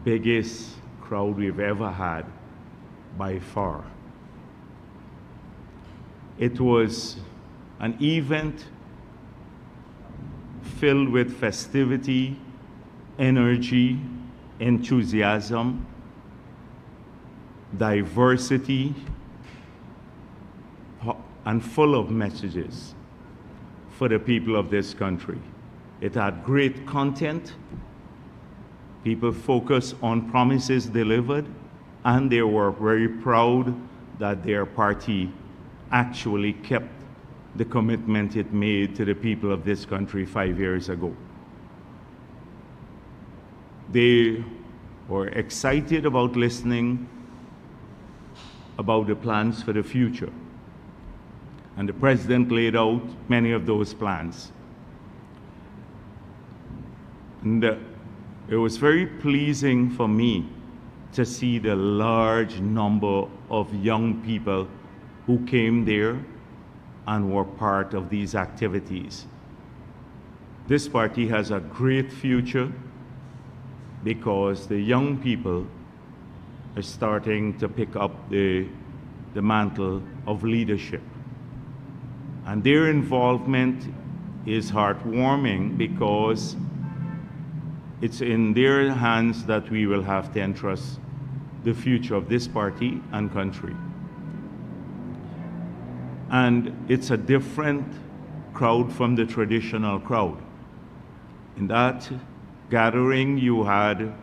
biggest crowd we've ever had by far. It was an event filled with festivity, energy, enthusiasm, diversity, and full of messages for the people of this country. It had great content. People focused on promises delivered, and they were very proud that their party actually kept the commitment it made to the people of this country 5 years ago. They were excited about listening about the plans for the future. And the president laid out many of those plans. And it was very pleasing for me to see the large number of young people who came there and were part of these activities. This party has a great future because the young people are starting to pick up the mantle of leadership. And their involvement is heartwarming because it's in their hands that we will have to entrust the future of this party and country. And it's a different crowd from the traditional crowd. In that gathering, you had a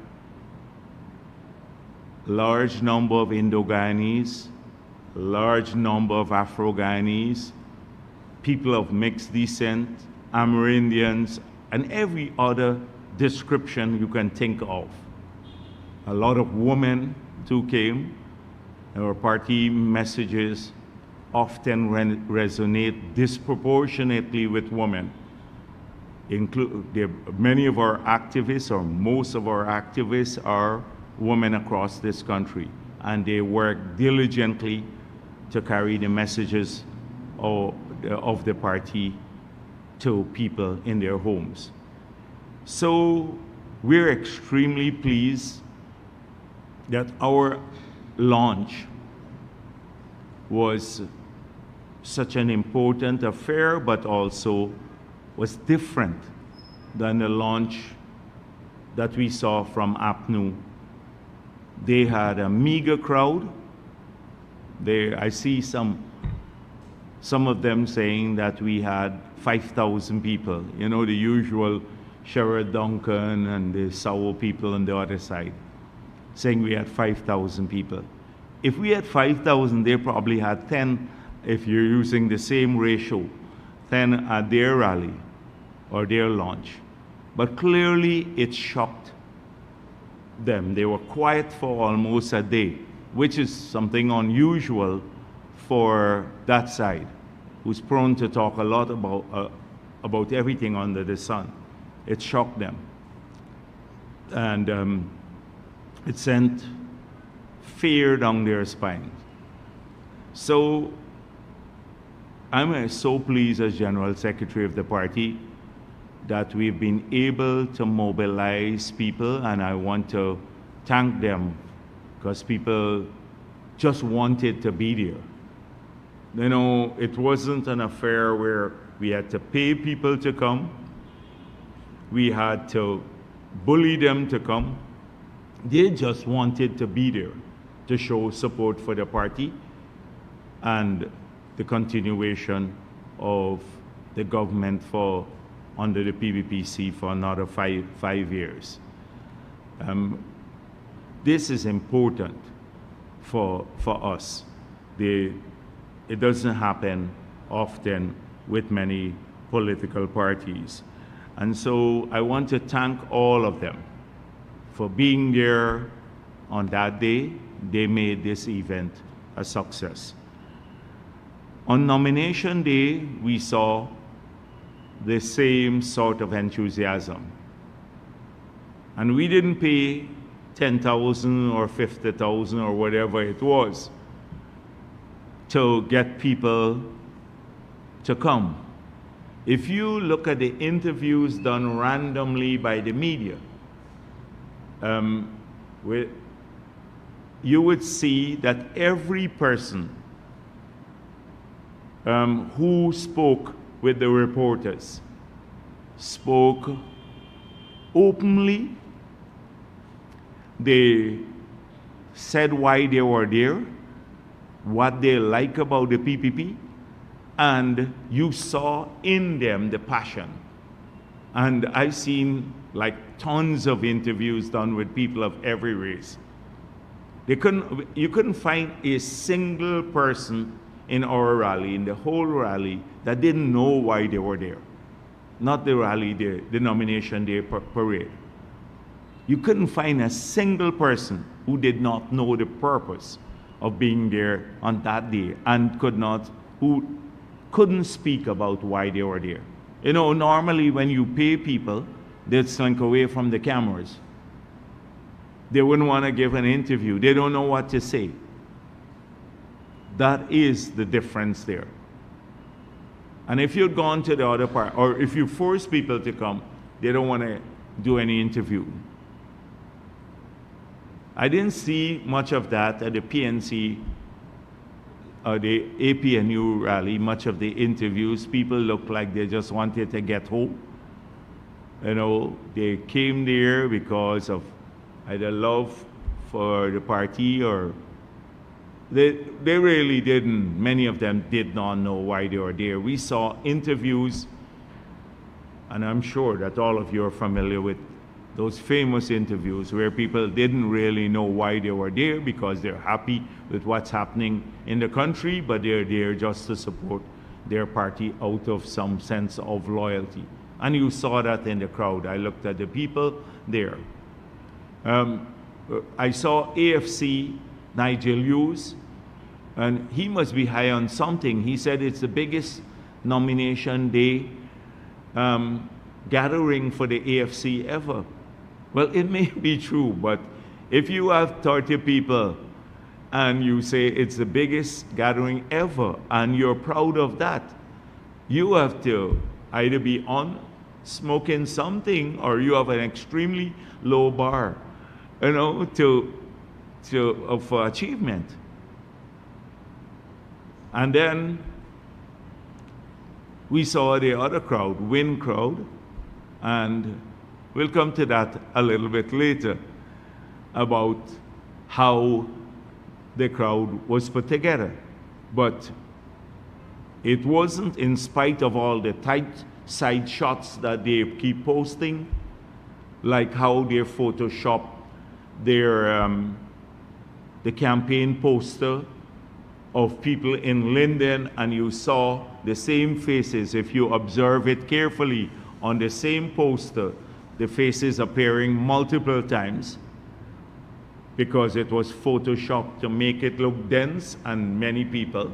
large number of Indo-Guyanese, a large number of Afro-Guyanese, people of mixed descent, Amerindians, and every other description you can think of. A lot of women too came. Our party messages often resonate disproportionately with women. Many of our activists, or most of our activists, are women across this country, and they work diligently to carry the messages of the party to people in their homes. So we're extremely pleased that our launch was such an important affair, but also was different than the launch that we saw from APNU. They had a meager crowd. I see some of them saying that we had 5,000 people, you know, the usual Sherrod Duncan and the Sour people on the other side, saying we had 5,000 people. If we had 5,000, they probably had 10, if you're using the same ratio, 10 at their rally or their launch. But clearly it shocked them. They were quiet for almost a day, which is something unusual for that side, who's prone to talk a lot about everything under the sun. It shocked them. And it sent fear down their spines. So I'm so pleased as General Secretary of the party that we've been able to mobilize people, and I want to thank them because people just wanted to be there. You know, it wasn't an affair where we had to pay people to come. We had to bully them to come. They just wanted to be there to show support for the party and the continuation of the government under the PBPC for another five years. This is important for us. It doesn't happen often with many political parties. And so I want to thank all of them for being there on that day. They made this event a success. On nomination day, we saw the same sort of enthusiasm. And we didn't pay 10,000 or 50,000 or whatever it was to get people to come. If you look at the interviews done randomly by the media, with, you would see that every person who spoke with the reporters spoke openly. They said why they were there, what they like about the PPP, and you saw in them the passion. And I've seen like tons of interviews done with people of every race. You couldn't find a single person in our rally, in the whole rally, that didn't know why they were there. Not the rally, the nomination day parade. You couldn't find a single person who did not know the purpose of being there on that day and who couldn't speak about why they were there. You know, normally when you pay people, they'd slink away from the cameras. They wouldn't want to give an interview. They don't know what to say. That is the difference there. And if you'd gone to the other part, or if you force people to come, they don't want to do any interview. I didn't see much of that at the PNC or the APNU rally, much of the interviews. People looked like they just wanted to get home. You know, they came there because of either love for the party or they really didn't. Many of them did not know why they were there. We saw interviews, and I'm sure that all of you are familiar with those famous interviews where people didn't really know why they were there because they're happy with what's happening in the country, but they're there just to support their party out of some sense of loyalty. And you saw that in the crowd. I looked at the people there. I saw AFC Nigel Hughes, and he must be high on something. He said it's the biggest nomination day gathering for the AFC ever. Well, it may be true, but if you have 30 people and you say it's the biggest gathering ever and you're proud of that, you have to either be on smoking something or you have an extremely low bar, you know, for achievement. And then we saw the other crowd, Win crowd, and we'll come to that a little bit later about how the crowd was put together. But it wasn't, in spite of all the tight side shots that they keep posting, like how they Photoshop their the campaign poster of people in Linden, and you saw the same faces. If you observe it carefully on the same poster, the faces appearing multiple times because it was photoshopped to make it look dense and many people.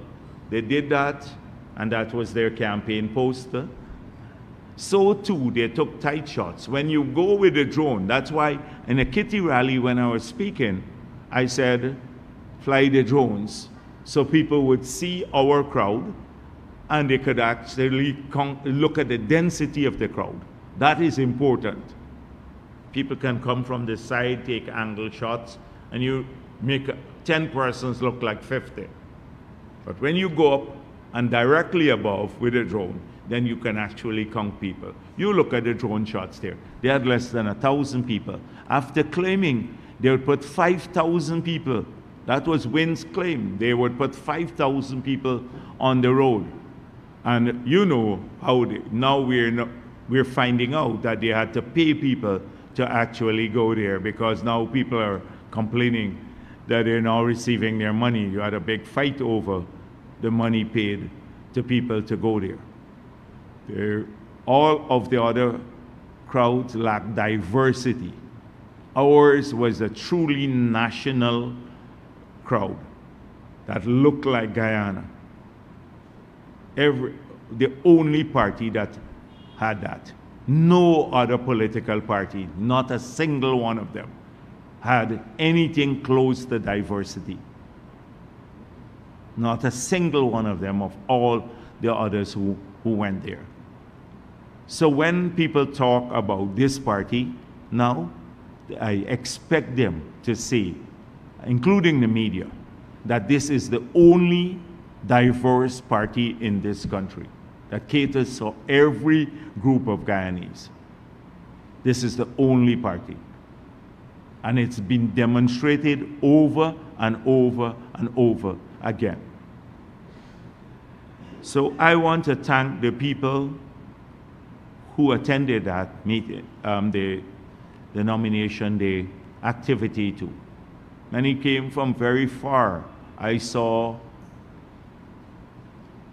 They did that, and that was their campaign poster. So too, they took tight shots. When you go with a drone, that's why in a kitty rally when I was speaking, I said, fly the drones, so people would see our crowd and they could actually look at the density of the crowd. That is important. People can come from the side, take angle shots, and you make 10 persons look like 50. But when you go up and directly above with a drone, then you can actually count people. You look at the drone shots there. They had less than 1,000 people. After claiming they would put 5,000 people, that was Win's claim. They would put 5,000 people on the road. And you know how now we're finding out that they had to pay people to actually go there because now people are complaining that they're now receiving their money. You had a big fight over the money paid to people to go there. All of the other crowds lack diversity. Ours was a truly national crowd that looked like Guyana. The only party that had that. No other political party, not a single one of them, had anything close to diversity. Not a single one of them, of all the others who went there. So when people talk about this party now, I expect them to say, including the media, that this is the only diverse party in this country that caters for every group of Guyanese. This is the only party. And it's been demonstrated over and over and over again. So I want to thank the people who attended that meeting, the nomination day activity too. Many came from very far. I saw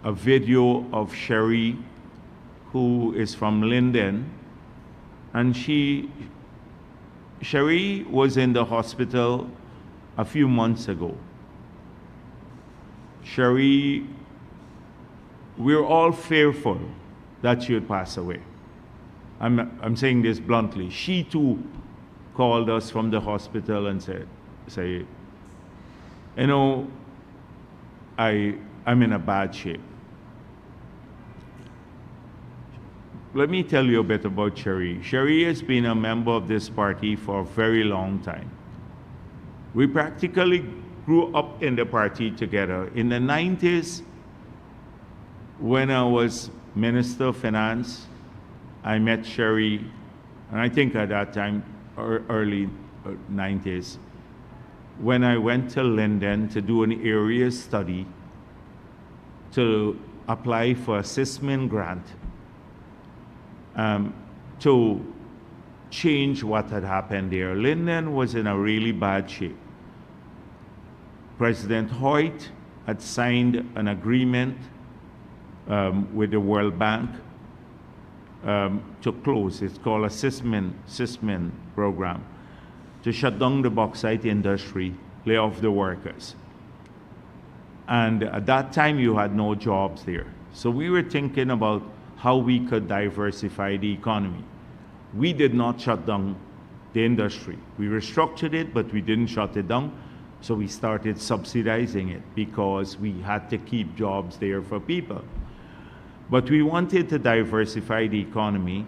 a video of Sherry, who is from Linden, and Sherry was in the hospital a few months ago. Sherry, we're all fearful that she would pass away. I'm saying this bluntly. She too called us from the hospital and said, you know, I'm in a bad shape. Let me tell you a bit about Sherry. Sherry has been a member of this party for a very long time. We practically grew up in the party together. In the 90s, when I was Minister of Finance, I met Sherry, and I think at that time, early 90s, when I went to Linden to do an area study to apply for a CISMIN grant to change what had happened there. Linden was in a really bad shape. President Hoyt had signed an agreement with the World Bank to close. It's called a CISMIN program, to shut down the bauxite industry, lay off the workers. And at that time, you had no jobs there. So we were thinking about how we could diversify the economy. We did not shut down the industry. We restructured it, but we didn't shut it down. So we started subsidizing it because we had to keep jobs there for people. But we wanted to diversify the economy,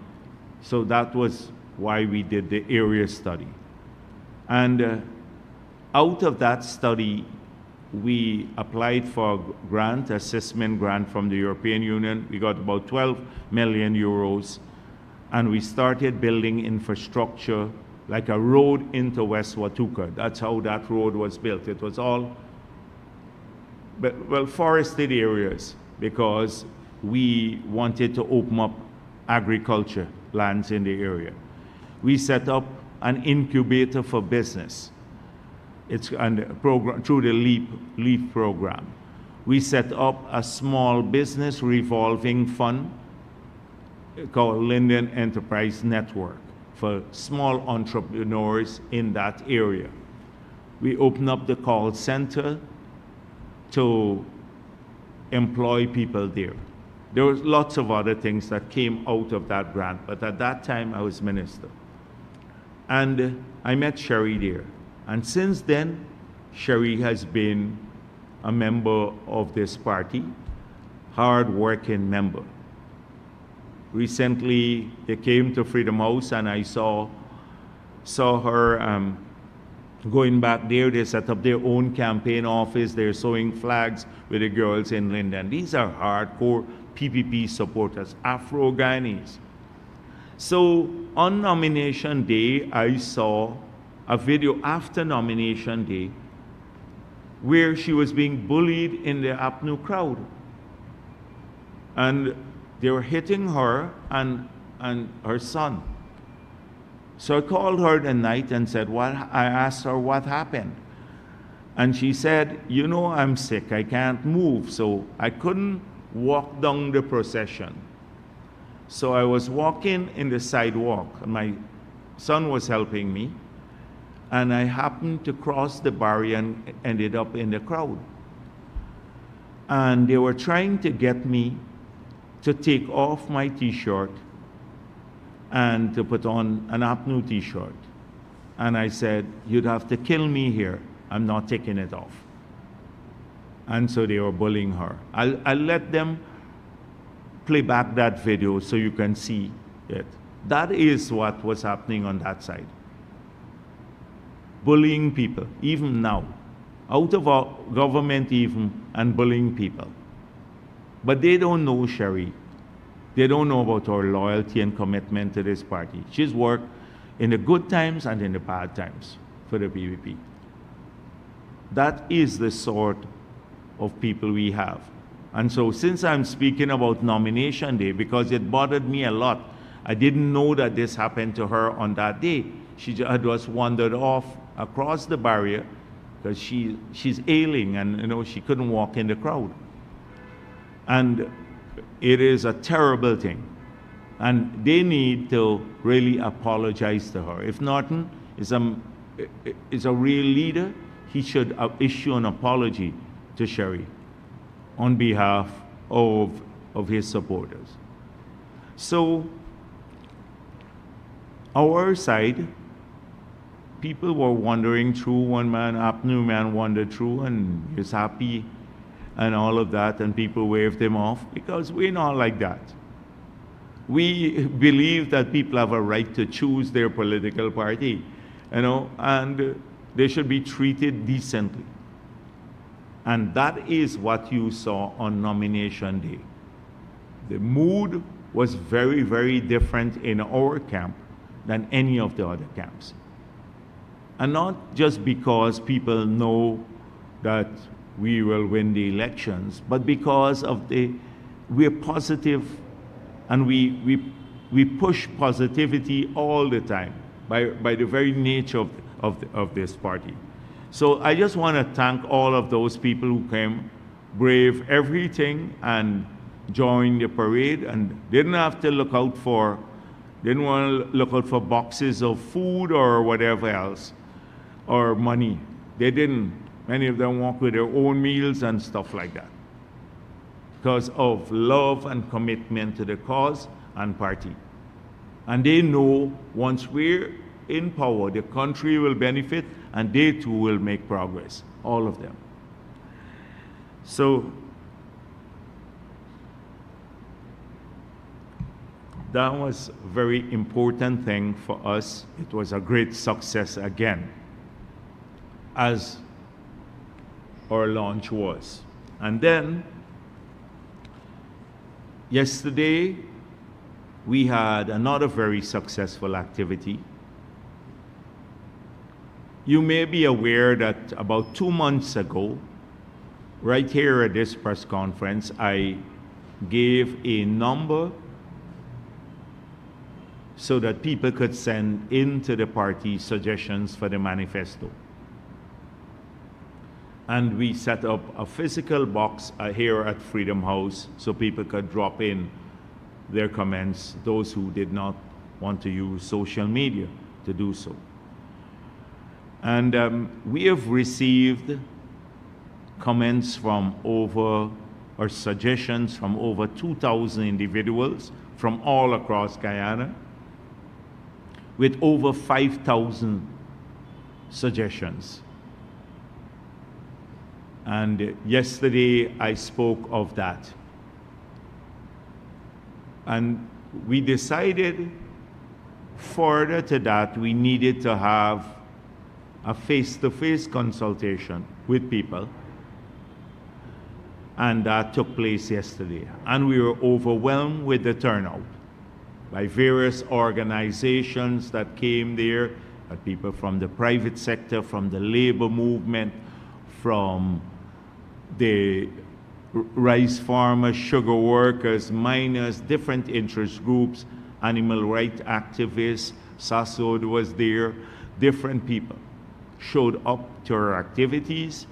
so that was why we did the area study. And out of that study, we applied for a grant, a CISMIN grant from the European Union. We got about 12 million euros, and we started building infrastructure like a road into West Watuka. That's how that road was built. It was all, well, forested areas, because we wanted to open up agriculture lands in the area. We set up an incubator for business. It's a program through the LEAP program. We set up a small business revolving fund called Linden Enterprise Network for small entrepreneurs in that area. We opened up the call center to employ people there. There was lots of other things that came out of that grant, but at that time I was minister. And I met Sherry there. And since then, Sherry has been a member of this party, hard-working member. Recently, they came to Freedom House, and I saw her going back there. They set up their own campaign office. They're sewing flags with the girls in Linden. These are hardcore PPP supporters, Afro-Guyanese. So on nomination day, I saw a video after nomination day where she was being bullied in the APNU crowd. And they were hitting her and her son. So I called her the night and said, I asked her what happened. And she said, you know, I'm sick, I can't move, so I couldn't walk down the procession. So I was walking in the sidewalk, and my son was helping me, and I happened to cross the barrier and ended up in the crowd. And they were trying to get me to take off my t-shirt and to put on an APNU t-shirt. And I said, you'd have to kill me here. I'm not taking it off. And so they were bullying her. I'll let them play back that video so you can see it. That is what was happening on that side. bullying people, even now, out of our government even, and bullying people. But they don't know Sherry. They don't know about our loyalty and commitment to this party. She's worked in the good times and in the bad times for the PPP. That is the sort of people we have. And so since I'm speaking about nomination day, because it bothered me a lot, I didn't know that this happened to her on that day. She had just wandered off across the barrier because she's ailing and she couldn't walk in the crowd. And it is a terrible thing. And they need to really apologize to her. If Norton is a real leader, he should issue an apology to Sherry on behalf of his supporters. So, our side, people were wandering through. One man, Apnu man, wandered through and he was happy and all of that, and people waved him off because we're not like that. We believe that people have a right to choose their political party, and they should be treated decently. And that is what you saw on nomination day. The mood was very, very different in our camp than any of the other camps. And not just because people know that we will win the elections, but because of we're positive and we push positivity all the time by the very nature of this party. So I just want to thank all of those people who came, brave everything, and joined the parade, and didn't want to look out for boxes of food or whatever else, or money. They didn't. Many of them walked with their own meals and stuff like that, because of love and commitment to the cause and party. And they know once we're in power, the country will benefit, and they too will make progress, all of them. So that was a very important thing for us. It was a great success again, as our launch was. And then yesterday we had another very successful activity. You may be aware that about 2 months ago, right here at this press conference, I gave a number so that people could send into the party suggestions for the manifesto. And we set up a physical box here at Freedom House so people could drop in their comments, those who did not want to use social media to do so. And we have received comments from or suggestions from over 2,000 individuals from all across Guyana, with over 5,000 suggestions. And yesterday I spoke of that. And we decided further to that we needed to have a face-to-face consultation with people. And that took place yesterday. And we were overwhelmed with the turnout by various organizations that came there, people from the private sector, from the labor movement, from the rice farmers, sugar workers, miners, different interest groups, animal rights activists. SASOD was there. Different people showed up to our activities,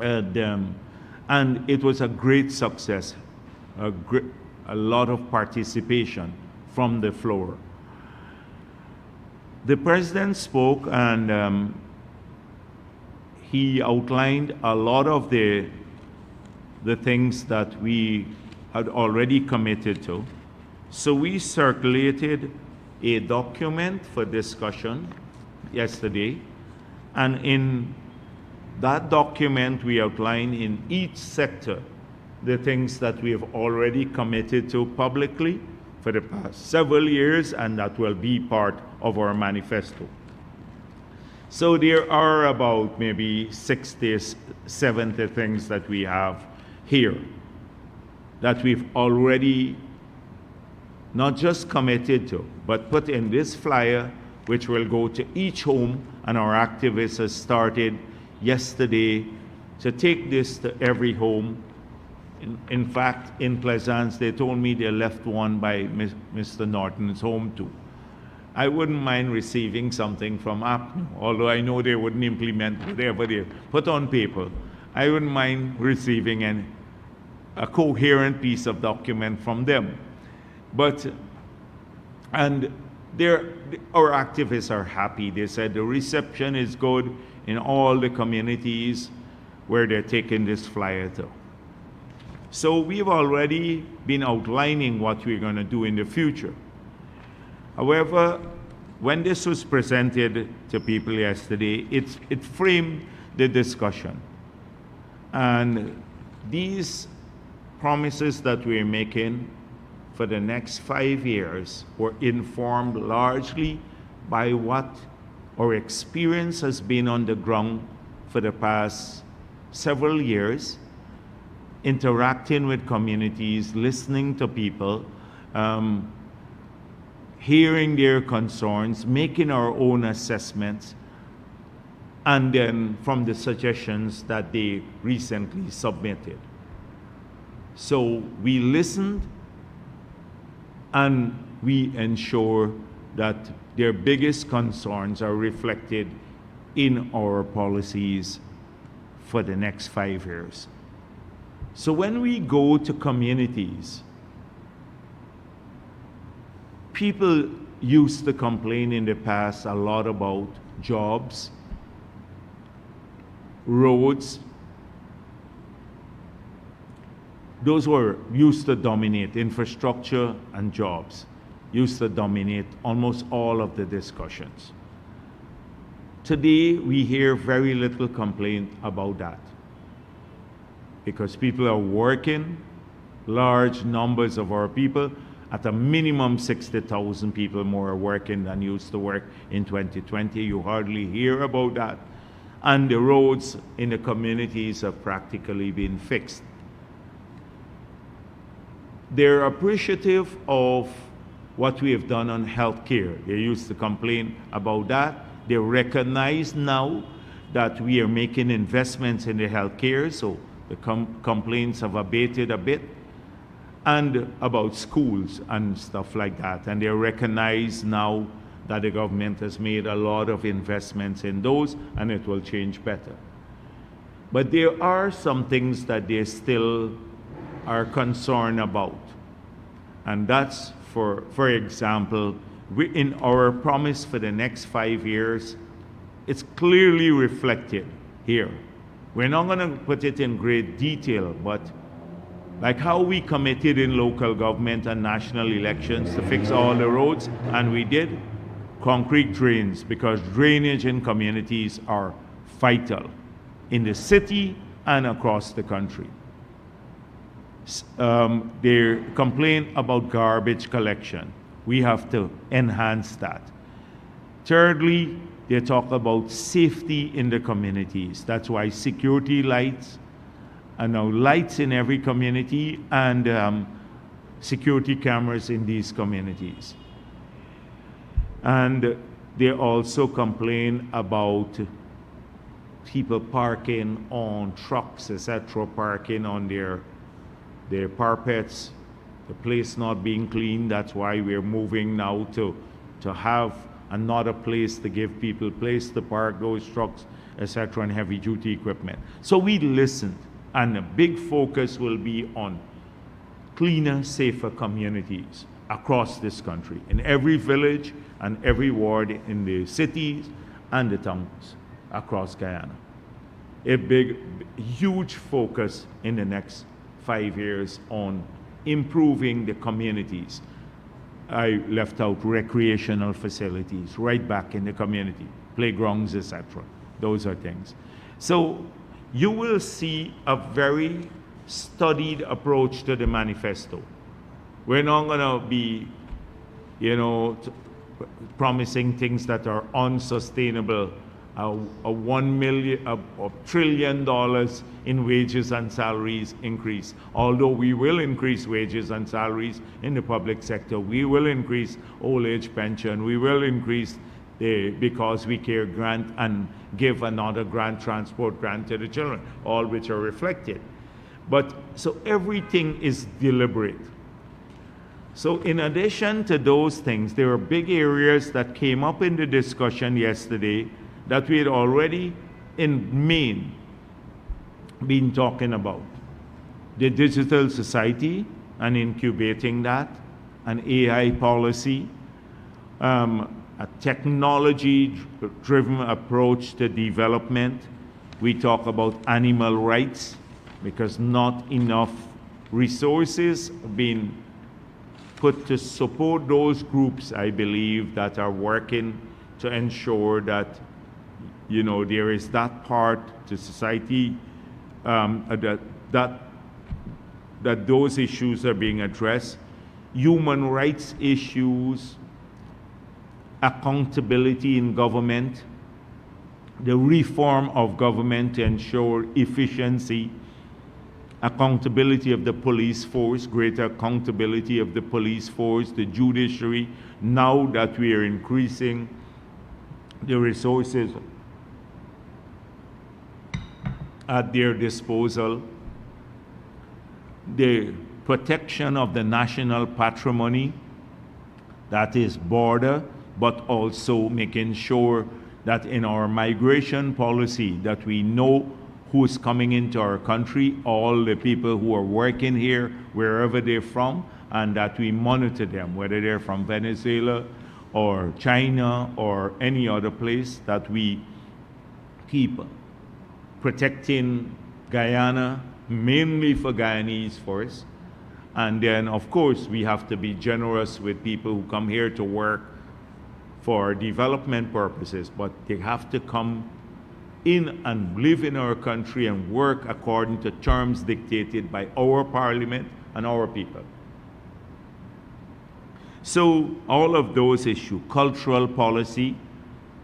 and it was a great success, a lot of participation from the floor. The president spoke, and he outlined a lot of the things that we had already committed to. So we circulated a document for discussion yesterday, and in that document we outline in each sector the things that we have already committed to publicly for the past several years, and that will be part of our manifesto. So there are about maybe 60, 70 things that we have here that we've already not just committed to, but put in this flyer, which will go to each home, and our activists have started yesterday to take this to every home. In fact, in Plaisance, they told me they left one by Mr. Norton's home too. I wouldn't mind receiving something from APNU, although I know they wouldn't implement whatever they put on paper. I wouldn't mind receiving a coherent piece of document from them. And our activists are happy. They said the reception is good in all the communities where they're taking this flyer to. So we've already been outlining what we're going to do in the future. However, when this was presented to people yesterday, it framed the discussion. And these promises that we're making for the next 5 years were informed largely by what our experience has been on the ground for the past several years, interacting with communities, listening to people, hearing their concerns, making our own assessments, and then from the suggestions that they recently submitted. So we listened and we ensure that their biggest concerns are reflected in our policies for the next 5 years. So when we go to communities, people used to complain in the past a lot about jobs, roads. Those were used to dominate. Infrastructure and jobs used to dominate almost all of the discussions. Today, we hear very little complaint about that, because people are working. Large numbers of our people, at a minimum 60,000 people more are working than used to work in 2020. You hardly hear about that. And the roads in the communities have practically been fixed. They're appreciative of what we have done on healthcare. They used to complain about that. They recognize now that we are making investments in the healthcare, so the complaints have abated a bit, and about schools and stuff like that. And they recognize now that the government has made a lot of investments in those, and it will change better. But there are some things that they still are concerned about. And that's, for example, in our promise for the next 5 years, it's clearly reflected here. We're not going to put it in great detail, but like how we committed in local government and national elections to fix all the roads, and we did, concrete drains, because drainage in communities are vital in the city and across the country. They complain about garbage collection. We have to enhance that. Thirdly, they talk about safety in the communities. That's why security lights, and now lights in every community, and security cameras in these communities. And they also complain about people parking on trucks, etc., parking on their parapets, the place not being clean. That's why we're moving now to have another place to give people place to park those trucks, etc., and heavy duty equipment. So we listened, and a big focus will be on cleaner, safer communities across this country, in every village and every ward in the cities and the towns across Guyana. A big, huge focus in the next 5 years on improving the communities. I left out recreational facilities right back in the community, playgrounds, etc. Those are things. So you will see a very studied approach to the manifesto. We're not going to be, promising things that are unsustainable a trillion dollars in wages and salaries increase. Although we will increase wages and salaries in the public sector, we will increase old age pension, we will increase the Because We Care grant and give another grant, transport grant to the children, all which are reflected. But so everything is deliberate. So in addition to those things, there are big areas that came up in the discussion yesterday that we had already in main been talking about. The digital society and incubating that, an AI policy, a technology-driven approach to development. We talk about animal rights because not enough resources being put to support those groups, I believe, that are working to ensure that, you know, there is that part to society that those issues are being addressed. Human rights issues, accountability in government, the reform of government to ensure efficiency, accountability of the police force, greater accountability of the police force, the judiciary, now that we are increasing the resources at their disposal, the protection of the national patrimony, that is border, but also making sure that in our migration policy that we know who's coming into our country, all the people who are working here, wherever they're from, and that we monitor them, whether they're from Venezuela or China or any other place, that we keep protecting Guyana, mainly for Guyanese first. And then, of course, we have to be generous with people who come here to work for development purposes, but they have to come in and live in our country and work according to terms dictated by our parliament and our people. So all of those issues, cultural policy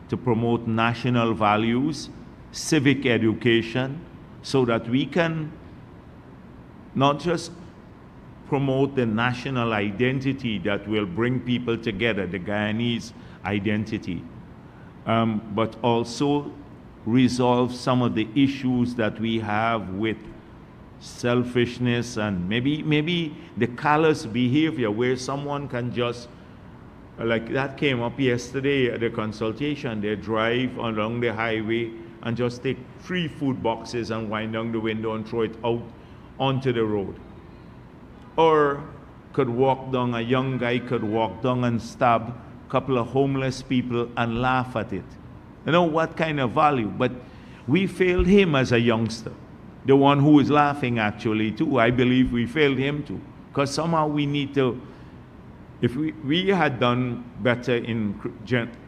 to promote national values, civic education, so that we can not just promote the national identity that will bring people together, the Guyanese identity, but also resolve some of the issues that we have with selfishness and maybe the callous behavior where someone can just, like that came up yesterday at the consultation, they drive along the highway and just take 3 food boxes and wind down the window and throw it out onto the road. Or could walk down, a young guy could walk down and stab a couple of homeless people and laugh at it. You know, what kind of value? But we failed him as a youngster. The one who is laughing actually too. I believe we failed him too. Because somehow we need to, if we had done better in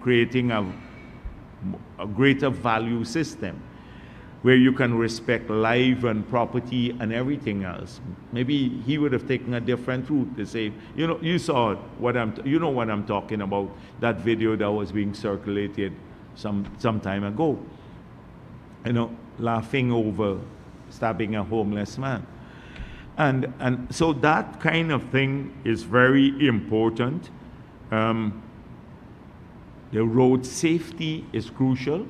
creating a greater value system where you can respect life and property and everything else, maybe he would have taken a different route to say, you know, you saw what you know what I'm talking about, that video that was being circulated some time ago, you know, laughing over stabbing a homeless man. And so that kind of thing is very important. The road safety is crucial,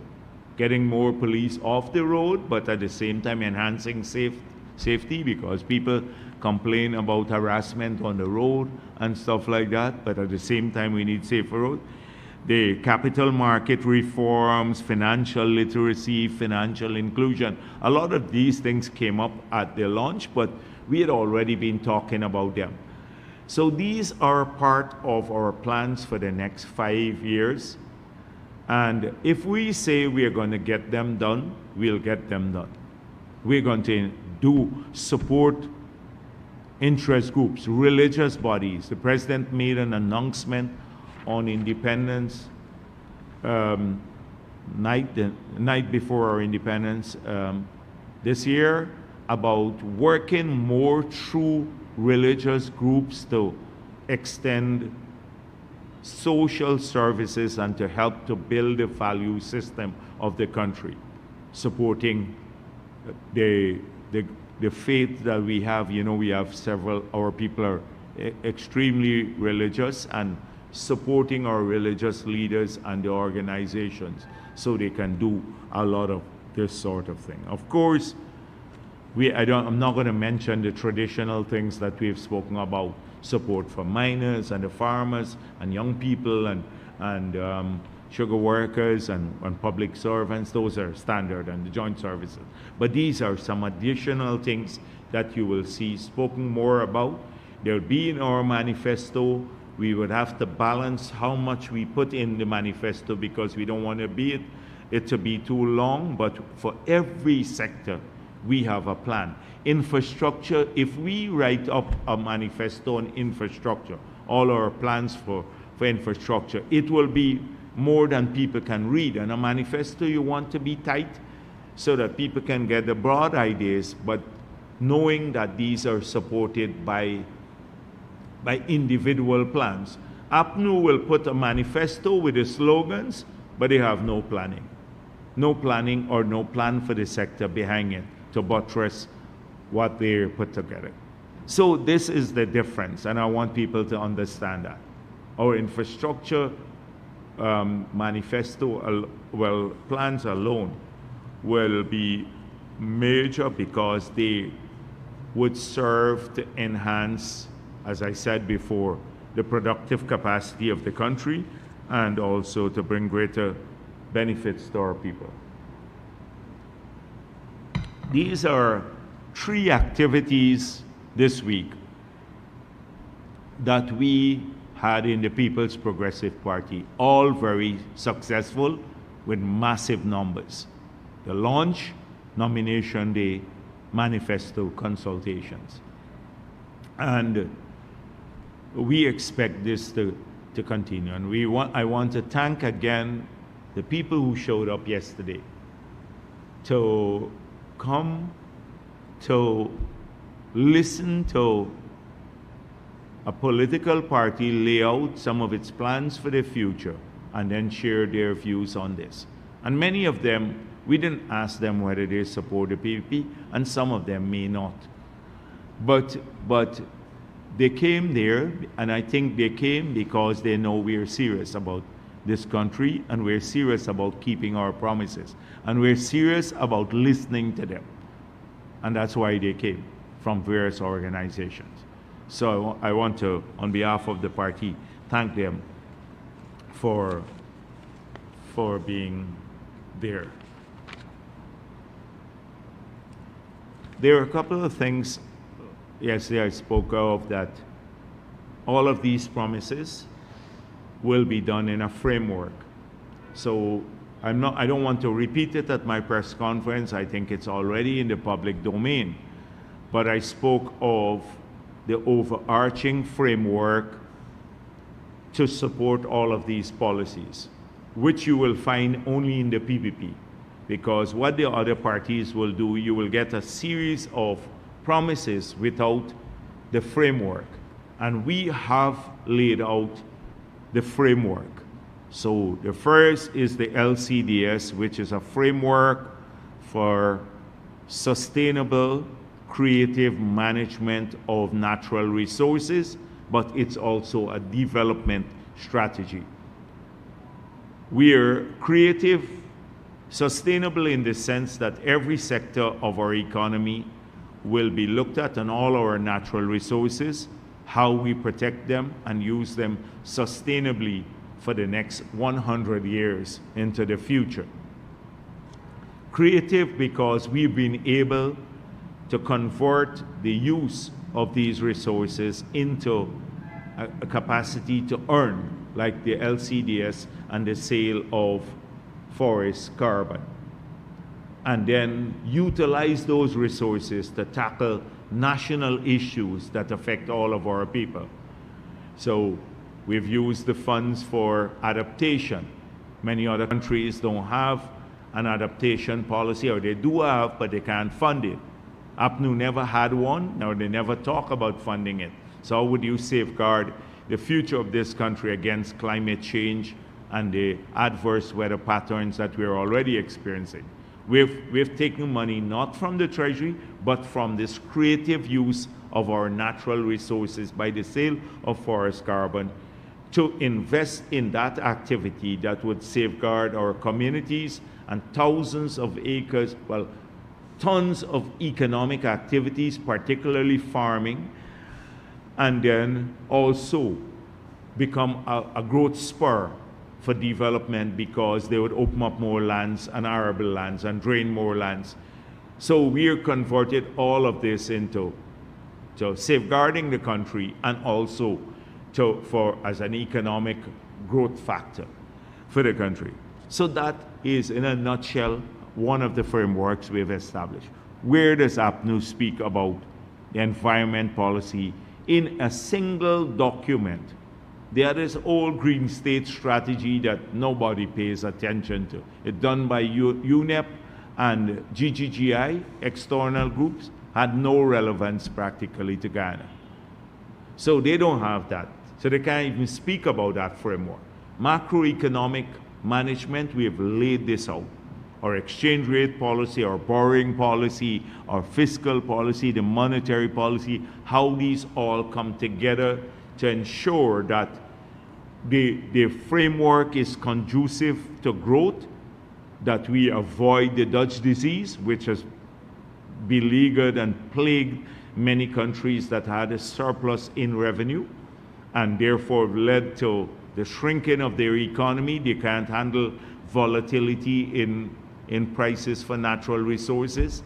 getting more police off the road, but at the same time enhancing safety, because people complain about harassment on the road and stuff like that, but at the same time we need safer roads. The capital market reforms, financial literacy, financial inclusion, a lot of these things came up at the launch, but we had already been talking about them. So these are part of our plans for the next 5 years. And if we say we are going to get them done, we'll get them done. We're going to support interest groups, religious bodies. The president made an announcement on Independence night, the night before our independence this year, about working more through religious groups to extend social services and to help to build the value system of the country, supporting the faith that we have. You know, we have several, our people are extremely religious, and supporting our religious leaders and the organizations so they can do a lot of this sort of thing. Of course, I'm not going to mention the traditional things that we've spoken about, support for miners and the farmers and young people and sugar workers and public servants. Those are standard, and the joint services. But these are some additional things that you will see spoken more about. They'll be in our manifesto. We would have to balance how much we put in the manifesto because we don't want it to be too long, but for every sector, we have a plan. Infrastructure, if we write up a manifesto on infrastructure, all our plans for infrastructure, it will be more than people can read. And a manifesto, you want to be tight so that people can get the broad ideas, but knowing that these are supported by individual plans. APNU will put a manifesto with the slogans, but they have no planning. No planning or no plan for the sector behind it to buttress what they put together. So this is the difference, and I want people to understand that. Our infrastructure manifesto, plans alone will be major because they would serve to enhance, as I said before, the productive capacity of the country and also to bring greater benefits to our people. These are 3 activities this week that we had in the People's Progressive Party, all very successful with massive numbers. The launch, nomination day, manifesto consultations. And we expect this to continue. And I want to thank again the people who showed up yesterday to come to listen to a political party lay out some of its plans for the future and then share their views on this. And many of them, we didn't ask them whether they support the PPP, and some of them may not. But they came there, and I think they came because they know we're serious about this country, and we're serious about keeping our promises, and we're serious about listening to them. And that's why they came from various organizations. So I want to, on behalf of the party, thank them for being there. There are a couple of things yesterday I spoke of, that all of these promises will be done in a framework. So I don't want to repeat it at my press conference. I think it's already in the public domain. But I spoke of the overarching framework to support all of these policies, which you will find only in the PPP. Because what the other parties will do, you will get a series of promises without the framework. And we have laid out the framework. So the first is the LCDS, which is a framework for sustainable, creative management of natural resources, but it's also a development strategy. We are creative, sustainable in the sense that every sector of our economy will be looked at, and all our natural resources, how we protect them and use them sustainably for the next 100 years into the future. Creative because we've been able to convert the use of these resources into a capacity to earn, like the LCDS and the sale of forest carbon, and then utilize those resources to tackle national issues that affect all of our people. So we've used the funds for adaptation. Many other countries don't have an adaptation policy, or they do have, but they can't fund it. APNU never had one, or they never talk about funding it. So how would you safeguard the future of this country against climate change and the adverse weather patterns that we're already experiencing. We've taken money not from the Treasury, but from this creative use of our natural resources by the sale of forest carbon to invest in that activity that would safeguard our communities and thousands of acres, well, tons of economic activities, particularly farming, and then also become a growth spur for development because they would open up more lands and arable lands and drain more lands. So we're converted all of this into safeguarding the country and also as an economic growth factor for the country. So that is, in a nutshell, one of the frameworks we've established. Where does APNU speak about the environment policy in a single document? There is old Green State strategy that nobody pays attention to. It's done by UNEP and GGGI, external groups, had no relevance practically to Ghana. So they don't have that. So they can't even speak about that framework. Macroeconomic management, we have laid this out. Our exchange rate policy, our borrowing policy, our fiscal policy, the monetary policy, how these all come together to ensure that the framework is conducive to growth, that we avoid the Dutch disease, which has beleaguered and plagued many countries that had a surplus in revenue and therefore led to the shrinking of their economy. They can't handle volatility in prices for natural resources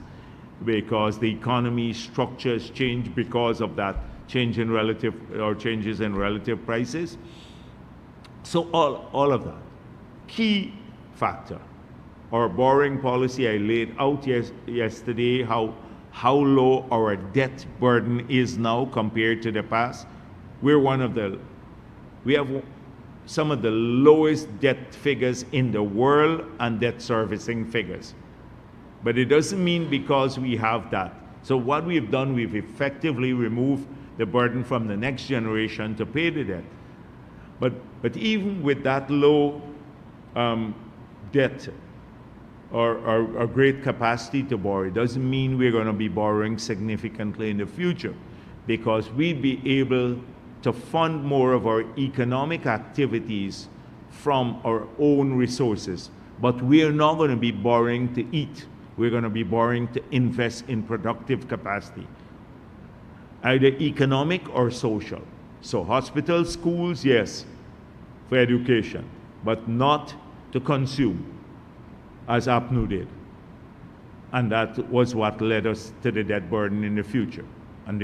because the economy structures change because of that change in relative or changes in relative prices. So all of that. Key factor. Our borrowing policy, I laid out yesterday how low our debt burden is now compared to the past. We have some of the lowest debt figures in the world and debt servicing figures. But it doesn't mean because we have that. So what we've done, we've effectively removed the burden from the next generation to pay the debt. But even with that low debt or great capacity to borrow, it doesn't mean we're going to be borrowing significantly in the future, because we'd be able to fund more of our economic activities from our own resources. But we're not going to be borrowing to eat. We're going to be borrowing to invest in productive capacity, either economic or social. So hospitals, schools, yes, for education, but not to consume, as APNU did. And that was what led us to the debt burden in the future. And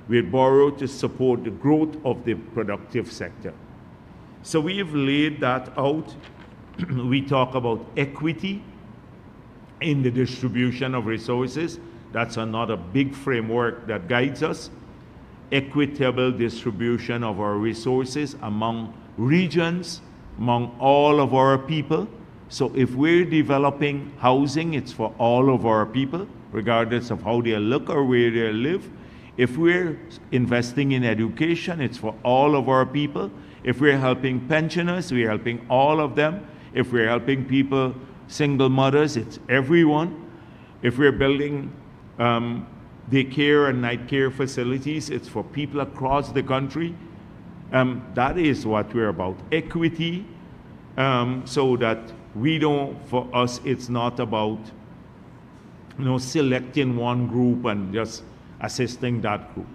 we borrow to support the growth of the productive sector. So we have laid that out. We talk about equity in the distribution of resources. That's another big framework that guides us. Equitable distribution of our resources among regions, among all of our people. So if we're developing housing, it's for all of our people, regardless of how they look or where they live. If we're investing in education, it's for all of our people. If we're helping pensioners, we're helping all of them. If we're helping people, single mothers, it's everyone. If we're building daycare and night care facilities, it's for people across the country. That is what we're about. Equity, so that we don't, for us, it's not about, selecting one group and just assisting that group.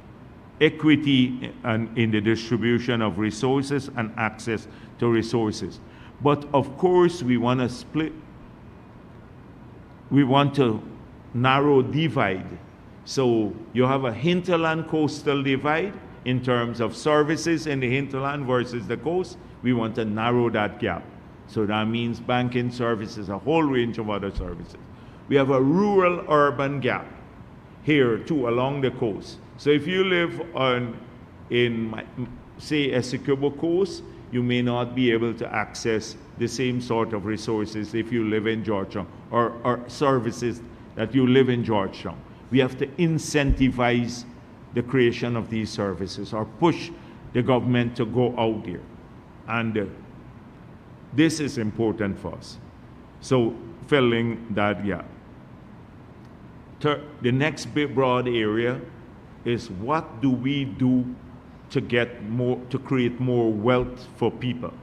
Equity in the distribution of resources and access to resources. But of course, we want to split. We want to narrow divide. So you have a hinterland coastal divide in terms of services in the hinterland versus the coast. We want to narrow that gap. So that means banking services, a whole range of other services. We have a rural-urban gap here too along the coast. So if you live in, say, Essequibo Coast, you may not be able to access the same sort of resources if you live in Georgetown, or services that you live in Georgetown. We have to incentivize the creation of these services or push the government to go out there. And this is important for us. So filling that gap. The next big broad area is what do we do to get more, to create more wealth for people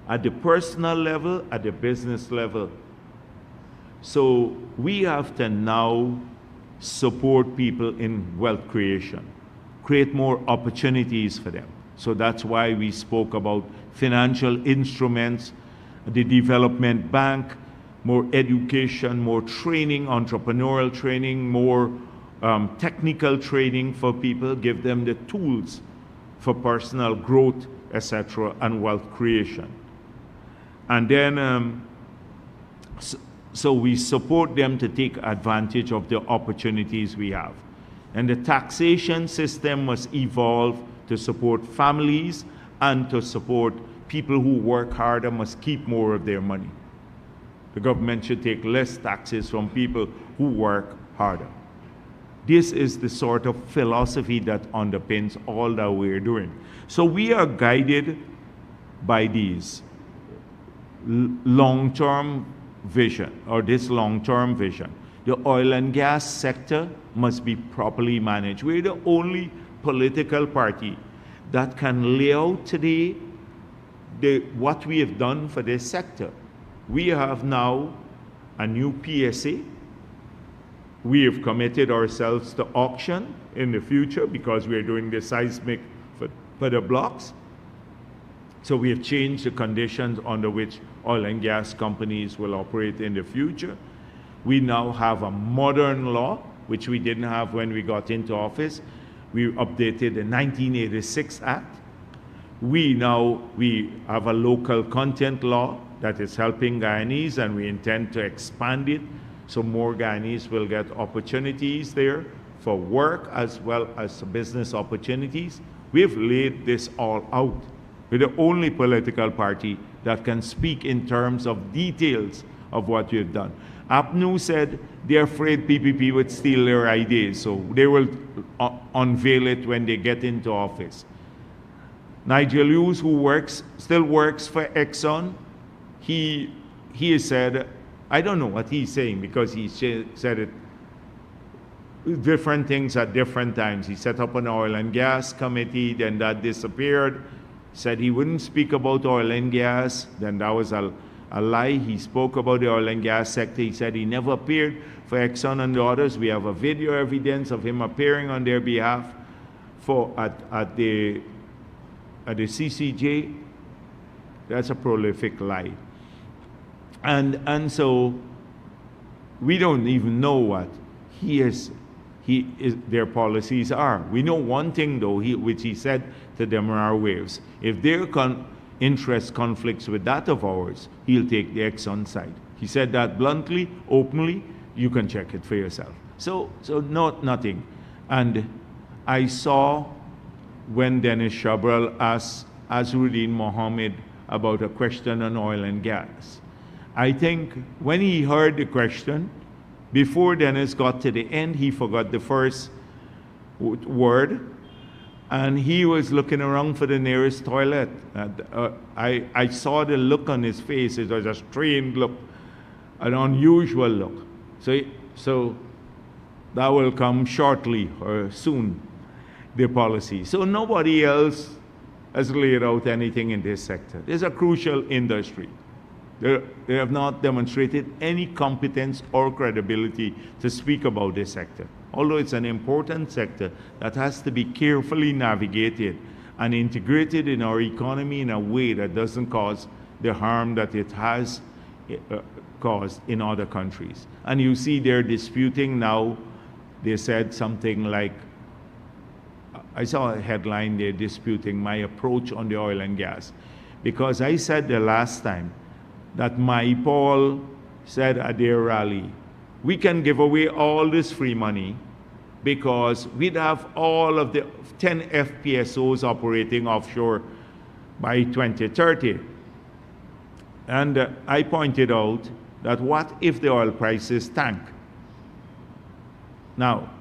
at the personal level, at the business level. So we have to now support people in wealth creation, create more opportunities for them. So that's why we spoke about financial instruments, the development bank, more education, more training, entrepreneurial training, more technical training for people, give them the tools for personal growth, etc., and wealth creation. And then, so we support them to take advantage of the opportunities we have. And the taxation system must evolve to support families and to support people who work harder, must keep more of their money. The government should take less taxes from people who work harder. This is the sort of philosophy that underpins all that we're doing. So we are guided by these long-term vision, or this long-term vision. The oil and gas sector must be properly managed. We're the only political party that can lay out today what we have done for this sector. We have now a new PSA. We have committed ourselves to auction in the future because we're doing the seismic for the blocks. So we have changed the conditions under which oil and gas companies will operate in the future. We now have a modern law, which we didn't have when we got into office. We updated the 1986 Act. We have a local content law that is helping Guyanese, and we intend to expand it so more Guyanese will get opportunities there for work as well as business opportunities. We've laid this all out. We're the only political party that can speak in terms of details of what we've done. APNU said they're afraid PPP would steal their ideas, so they will unveil it when they get into office. Nigel Hughes, who still works for Exxon, he has said, I don't know what he's saying because he said it different things at different times. He set up an oil and gas committee, then that disappeared. Said he wouldn't speak about oil and gas, then that was a lie. He spoke about the oil and gas sector. He said he never appeared for Exxon and the others. We have a video evidence of him appearing on their behalf at the CCJ. That's a prolific lie. And so we don't even know what their policies are. We know one thing though, which he said to the Demerara Waves. If their interest conflicts with that of ours, he'll take the Exxon side. He said that bluntly, openly. You can check it for yourself. So nothing. And I saw when Dennis Shabral asked Azruddin Mohammed about a question on oil and gas. I think when he heard the question, before Dennis got to the end, he forgot the first word, and he was looking around for the nearest toilet. I saw the look on his face. It was a strained look, an unusual look. So that will come shortly or soon, the policy. So nobody else has laid out anything in this sector. It's a crucial industry. They have not demonstrated any competence or credibility to speak about this sector. Although it's an important sector that has to be carefully navigated and integrated in our economy in a way that doesn't cause the harm that it has caused in other countries. And you see they're disputing now. They said something like, I saw a headline, they're disputing my approach on the oil and gas. Because I said the last time that my Paul said at their rally, we can give away all this free money because we'd have all of the 10 FPSOs operating offshore by 2030. And I pointed out that what if the oil prices tank? Now,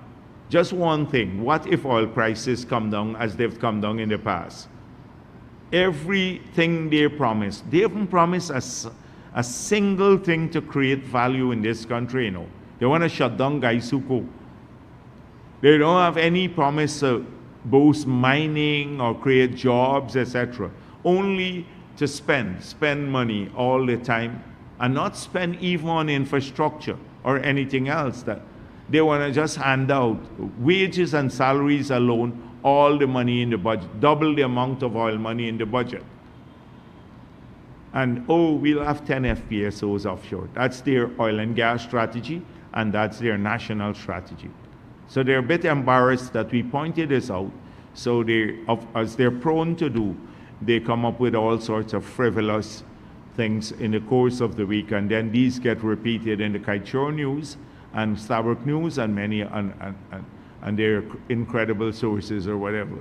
just one thing, what if oil prices come down as they've come down in the past? everything they promised. They haven't promised a single thing to create value in this country, you know. They want to shut down Gaisuko. They don't have any promise to boost mining or create jobs, etc. Only to spend money all the time, and not spend even on infrastructure or anything else. That they want to just hand out wages and salaries alone, all the money in the budget, double the amount of oil money in the budget. And oh, we'll have 10 FPSOs offshore. That's their oil and gas strategy, and that's their national strategy. So they're a bit embarrassed that we pointed this out. So as they're prone to do, they come up with all sorts of frivolous things in the course of the week, and then these get repeated in the Kaieteur News and Stabroek News and many and their incredible sources or whatever.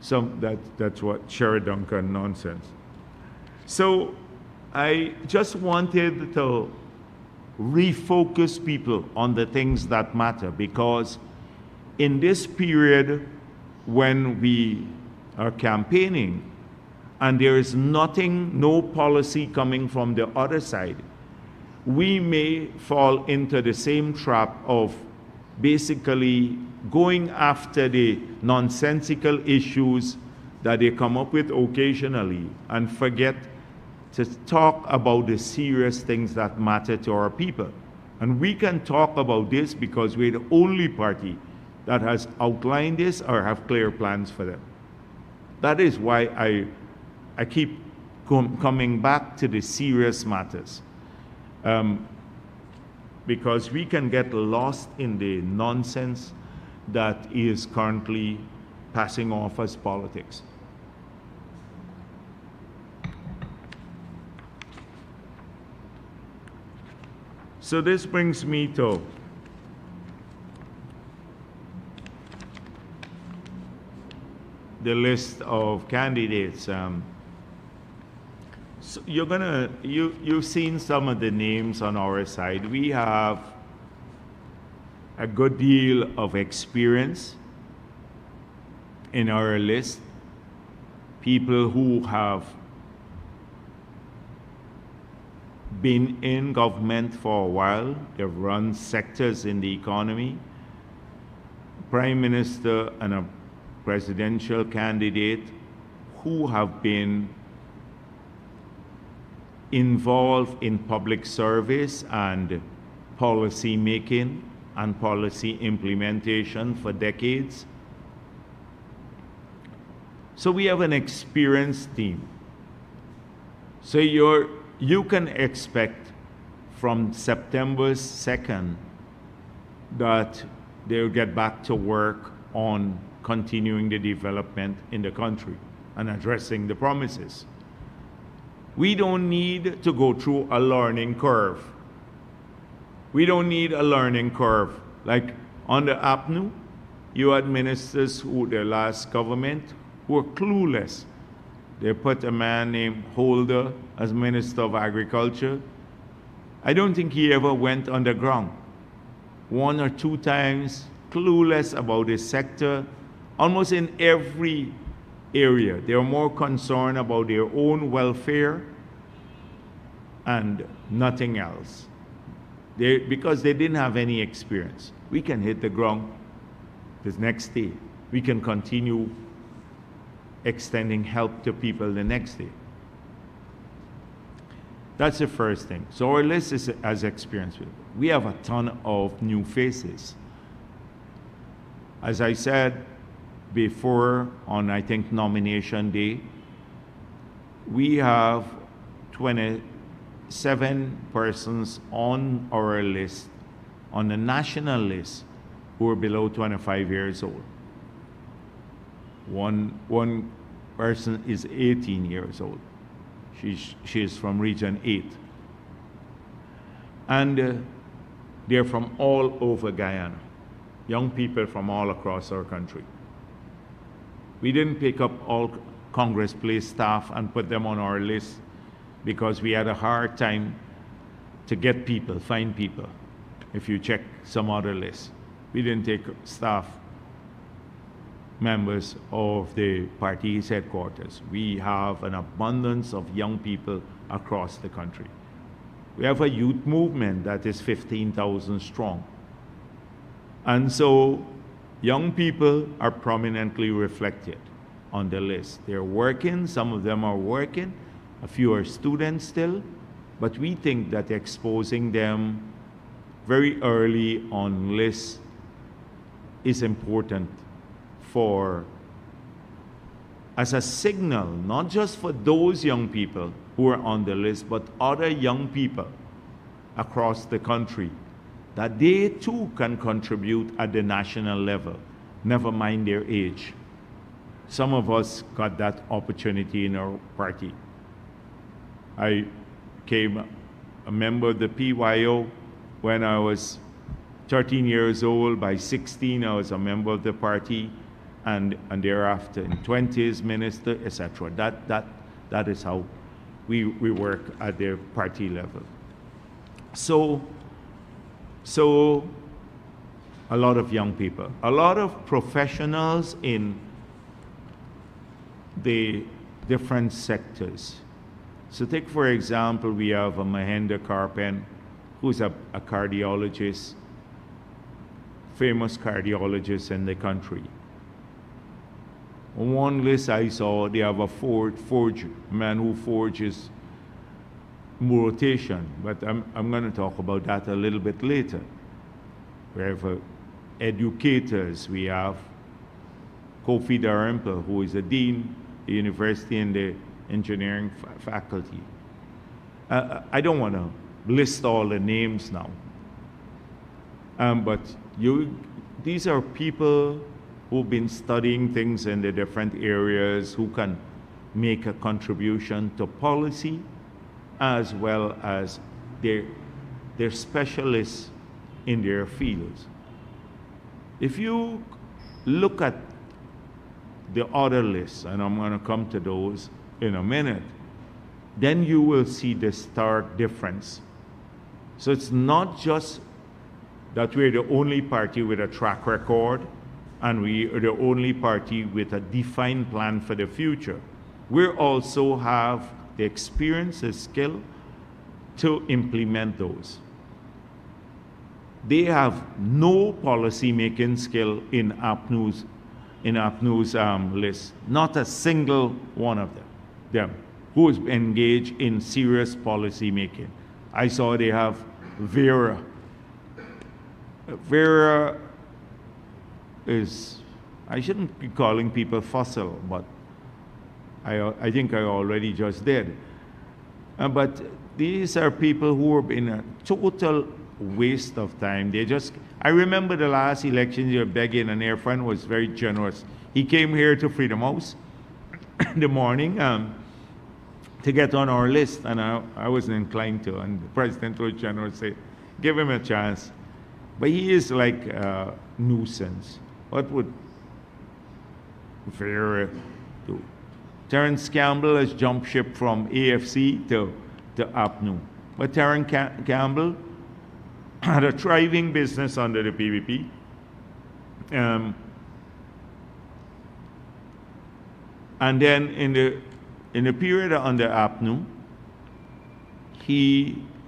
So that's what Sherry Duncan nonsense. So I just wanted to refocus people on the things that matter, because in this period when we are campaigning and there is nothing, no policy coming from the other side, we may fall into the same trap of basically going after the nonsensical issues that they come up with occasionally and forget to talk about the serious things that matter to our people. And we can talk about this because we're the only party that has outlined this or have clear plans for them. That is why I keep coming back to the serious matters. Because we can get lost in the nonsense that is currently passing off as politics. So this brings me to the list of candidates. So you've seen some of the names on our side. We have a good deal of experience in our list. People who have been in government for a while. They've run sectors in the economy. Prime Minister and a presidential candidate who have been involved in public service and policy making and policy implementation for decades. So we have an experienced team. So you can expect from September 2nd that they'll get back to work on continuing the development in the country and addressing the promises. We don't need to go through a learning curve. We don't need a learning curve. Like under APNU, you had ministers who, their last government, who were clueless. They put a man named Holder as Minister of Agriculture. I don't think he ever went underground. 1 or 2 times, clueless about the sector, almost in every area. They were more concerned about their own welfare and nothing else. Because they didn't have any experience. We can hit the ground the next day. We can continue extending help to people the next day. That's the first thing. So our list is as experienced. We have a ton of new faces. As I said before, on I think nomination day, we have 27 persons on our list, on the national list, who are below 25 years old. One person is 18 years old. She is from Region 8. And they're from all over Guyana. Young people from all across our country. We didn't pick up all Congress Place staff and put them on our list because we had a hard time to get people, find people, if you check some other lists. We didn't take staff members of the party's headquarters. We have an abundance of young people across the country. We have a youth movement that is 15,000 strong. And so young people are prominently reflected on the list. They're working, some of them are working, a few are students still, but we think that exposing them very early on lists is important as a signal, not just for those young people who are on the list, but other young people across the country, that they too can contribute at the national level, never mind their age. Some of us got that opportunity in our party. I became a member of the PYO when I was 13 years old. By 16, I was a member of the party, and thereafter in 20s, minister, etc. That is how we work at the party level. So a lot of young people, a lot of professionals in the different sectors. So take, for example, we have a Mahendra Karpen, who's a cardiologist, famous cardiologist in the country. On one list I saw, they have a forger, man who forges rotation, but I'm going to talk about that a little bit later. We have educators. We have Kofi Darimple, who is a dean at the university in the engineering faculty. I don't want to list all the names now, but these are people who've been studying things in the different areas, who can make a contribution to policy, as well as they're specialists in their fields. If you look at the other lists, and I'm going to come to those in a minute, then you will see the stark difference. So it's not just that we're the only party with a track record, and we are the only party with a defined plan for the future. We also have the experience, the skill to implement those. They have no policy-making skill in APNU's list, not a single one of them who is engaged in serious policy-making. I saw they have Vera. Vera is, I shouldn't be calling people fossil, but I think I already just did. But these are people who have been a total waste of time. I remember the last election, you're begging, and their friend was very generous. He came here to Freedom House in the morning to get on our list, and I wasn't inclined to, and the president was generous, say, give him a chance. But he is like a nuisance. What would Vera do? Terence Campbell has jumped ship from AFC to APNU. But Terence Campbell had a thriving business under the PVP. And then in the period under APNU,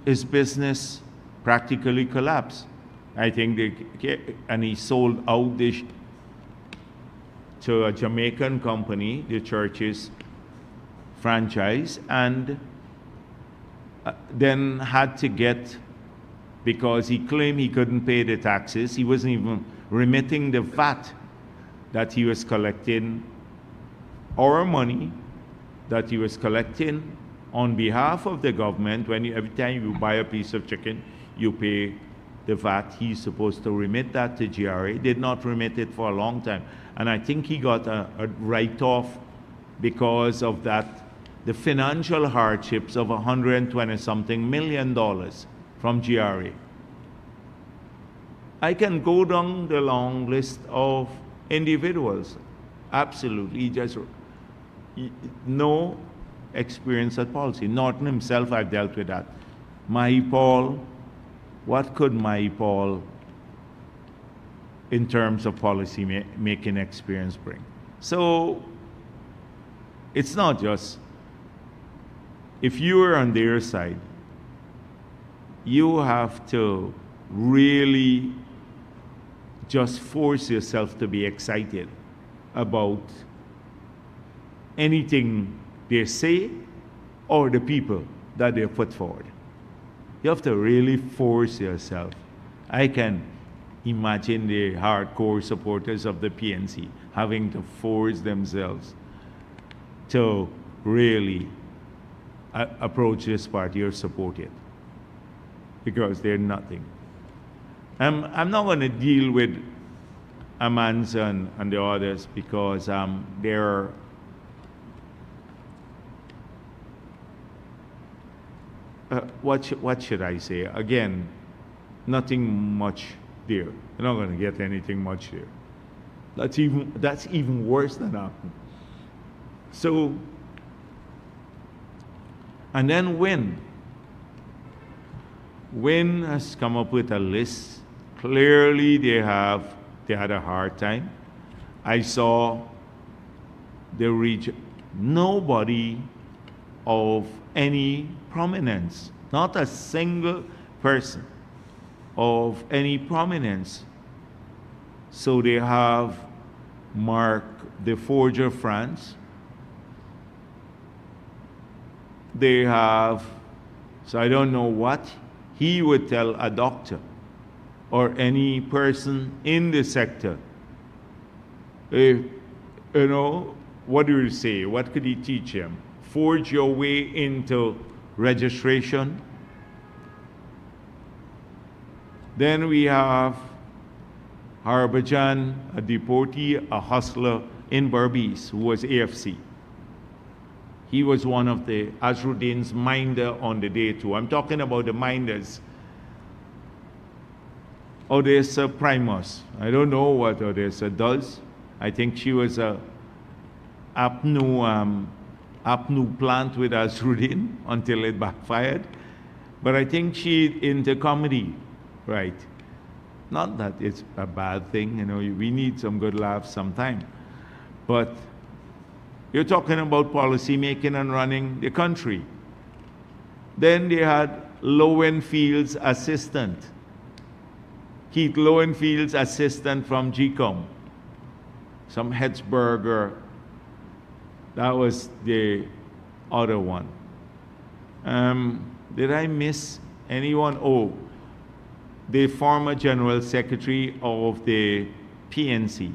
his business practically collapsed. I think and he sold out to a Jamaican company, the church's franchise, and then had to get, because he claimed he couldn't pay the taxes, he wasn't even remitting the VAT that he was collecting, our money that he was collecting on behalf of the government. Every time you buy a piece of chicken, you pay the VAT. He's supposed to remit that to GRA. Did not remit it for a long time. And I think he got a write-off because of that, the financial hardships of $120-something million from GRA. I can go down the long list of individuals. Absolutely, just no experience at policy. Norton himself, I've dealt with that. Mahi Paul, what could Mahi Paul in terms of policy making experience bring. So it's not just, if you are on their side, you have to really just force yourself to be excited about anything they say or the people that they put forward. You have to really force yourself. I can imagine the hardcore supporters of the PNC having to force themselves to really approach this party or support it, because they're nothing. I'm not going to deal with Amanza and the others because they're what should I say? Again, nothing much there. You're not going to get anything much there. That's even worse than that. So, and then Win has come up with a list. Clearly, they had a hard time. I saw the region, nobody of any prominence, not a single person of any prominence. So they have Mark the Forger France. They have, so I don't know what he would tell a doctor or any person in the sector. You know, what do you say? What could he teach him? Forge your way into registration. Then we have Harbhajan, a deportee, a hustler in Berbice, who was AFC. He was one of the Azruddin's minder on the day too. I'm talking about the minders. Odessa Primus. I don't know what Odessa does. I think she was a apnu plant with Azruddin until it backfired. But I think she into comedy, right? Not that it's a bad thing, you know, we need some good laughs sometime. But you're talking about policy making and running the country. Then they had Lowenfield's assistant, Keith Lowenfield's assistant from GCOM, some Hetzberger. That was the other one. Did I miss anyone? Oh, the former General Secretary of the PNC.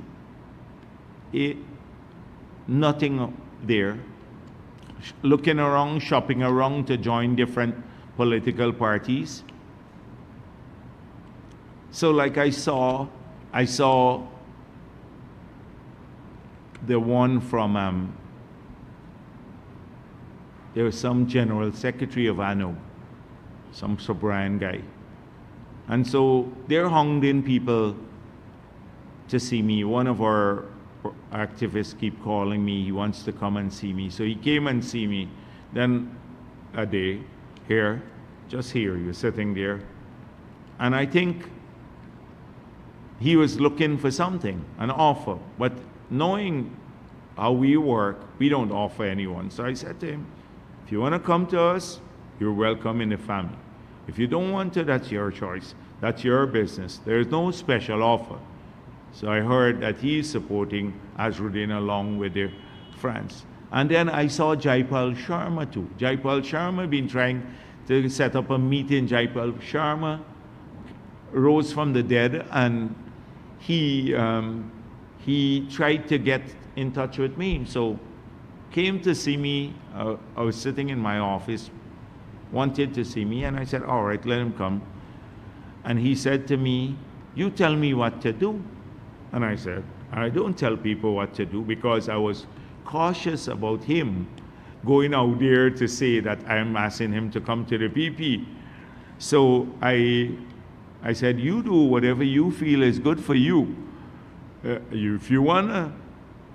Nothing there. Looking around, shopping around to join different political parties. So like I saw the one from, there was some General Secretary of ANO, some Sobrian guy. And so they're hunged in people to see me. One of our activists keep calling me. He wants to come and see me. So he came and see me. Then a day, here, just here, you're sitting there. And I think he was looking for something, an offer. But knowing how we work, we don't offer anyone. So I said to him, if you want to come to us, you're welcome in the family. If you don't want to, that's your choice. That's your business. There's no special offer. So I heard that he's supporting Azruddin along with the friends. And then I saw Jaipal Sharma too. Jaipal Sharma been trying to set up a meeting. Jaipal Sharma rose from the dead, and he tried to get in touch with me. So came to see me. I was sitting in my office, wanted to see me, and I said, all right, let him come. And he said to me, you tell me what to do. And I said, I don't tell people what to do, because I was cautious about him going out there to say that I'm asking him to come to the PP. So I said, you do whatever you feel is good for you. If you want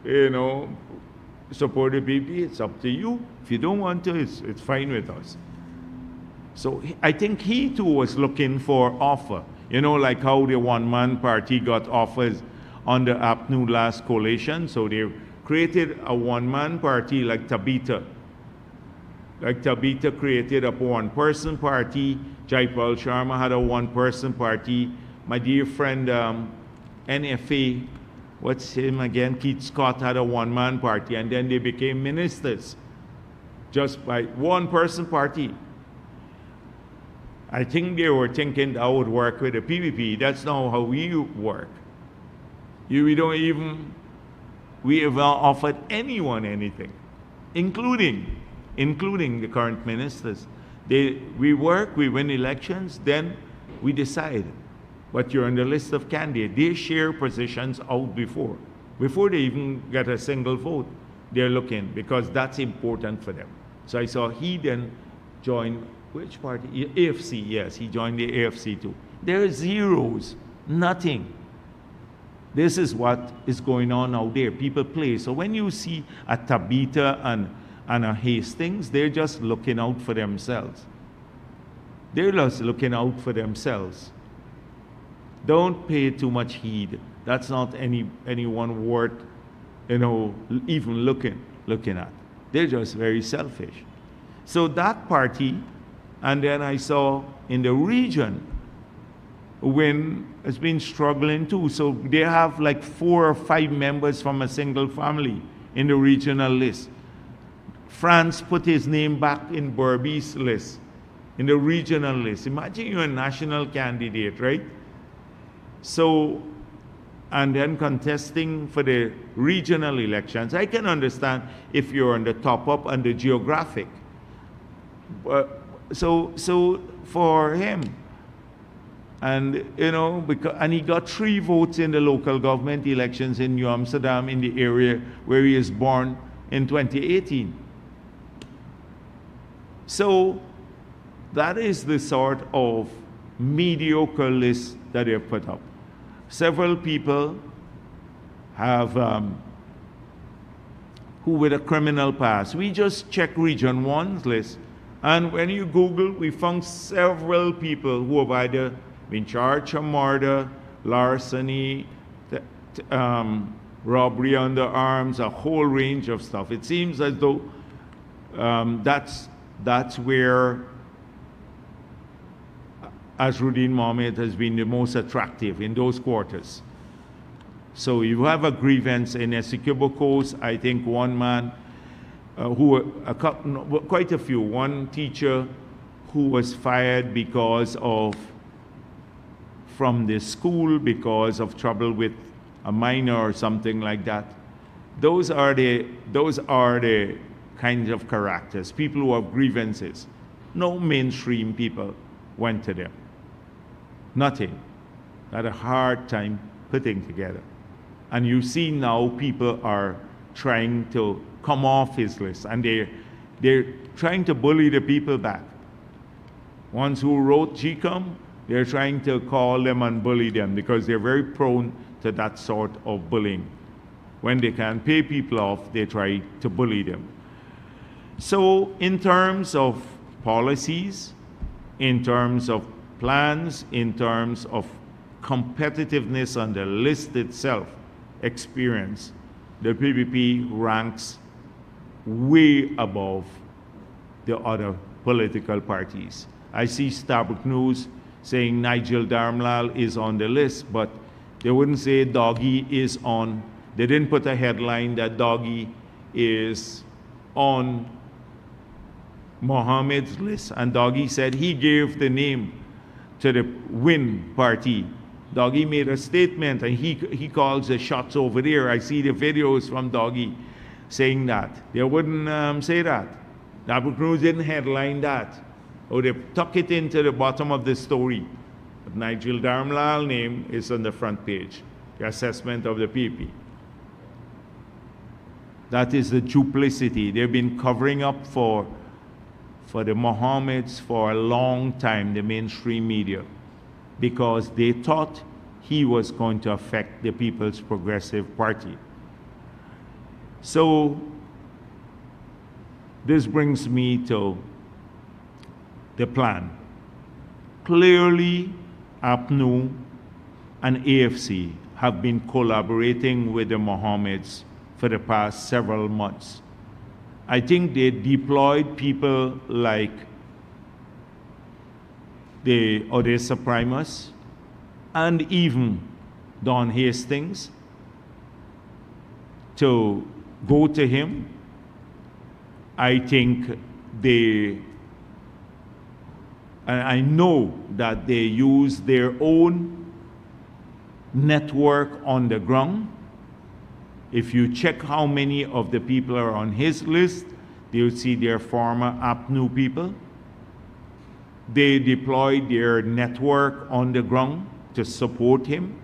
to, support the PP, it's up to you. If you don't want to, it's fine with us. So I think he too was looking for offer. You know, like how the one-man party got offers on the APNU last coalition. So they created a one-man party like Tabita. Like Tabita created a one-person party. Jaipal Sharma had a one-person party. My dear friend, NFA, what's him again? Keith Scott had a one-man party, and then they became ministers just by one-person party. I think they were thinking that would work with the PPP. That's not how we work. We have offered anyone anything, including the current ministers. We work, we win elections, then we decide. But you're on the list of candidates. They share positions out before they even get a single vote. They're looking, because that's important for them. So I saw he then joined, which party? AFC, yes, he joined the AFC too. There are zeros, nothing. This is what is going on out there. People play. So when you see a Tabita and a Hastings, they're just looking out for themselves. They're just looking out for themselves. Don't pay too much heed. That's not anyone worth, even looking at. They're just very selfish. So that party, and then I saw in the region, when has been struggling too. So they have like 4 or 5 members from a single family in the regional list. France put his name back in Burby's list, in the regional list. Imagine you're a national candidate, right? So, and then contesting for the regional elections. I can understand if you're on the top up on the geographic. So for him, and and he got 3 votes in the local government elections in New Amsterdam, in the area where he is born, in 2018. So that is the sort of mediocre list that they put up. Several people have who with a criminal past. We just checked Region 1's list, and when you Google, we found several people who have either been charged of murder, larceny, robbery under arms, a whole range of stuff. It seems as though that's where Azruddin Mohammed has been the most attractive in those quarters. So you have a grievance in Essequibo Coast. I think one man, quite a few, one teacher who was fired from the school because of trouble with a minor or something like that. Those are the kinds of characters, people who have grievances. No mainstream people went to them. Nothing. Had a hard time putting together. And you see now people are trying to come off his list, and they're trying to bully the people back. Ones who wrote GCOM, they're trying to call them and bully them because they're very prone to that sort of bullying. When they can pay people off, they try to bully them. So in terms of policies, in terms of plans, in terms of competitiveness on the list itself, experience, the PPP ranks way above the other political parties. I see Starbuck News saying Nigel Darmlal is on the list, but they wouldn't say Doggy is on. They didn't put a headline that Doggy is on Mohammed's list, and Doggy said he gave the name to the WIN party. Doggy made a statement, and he calls the shots over there. I see the videos from Doggy saying that. They wouldn't say that. Starbuck News didn't headline that. Or they tuck it into the bottom of the story. But Nigel Darmlal's name is on the front page, the assessment of the PP. That is the duplicity. They've been covering up for the Mohammeds for a long time, the mainstream media, because they thought he was going to affect the People's Progressive Party. So this brings me to the plan. Clearly, APNU, and AFC have been collaborating with the Mohammeds for the past several months. I think they deployed people like the Odessa Primus and even Don Hastings to go to him. I think I know that they use their own network on the ground. If you check how many of the people are on his list, you'll see they're former APNU people. They deployed their network on the ground to support him.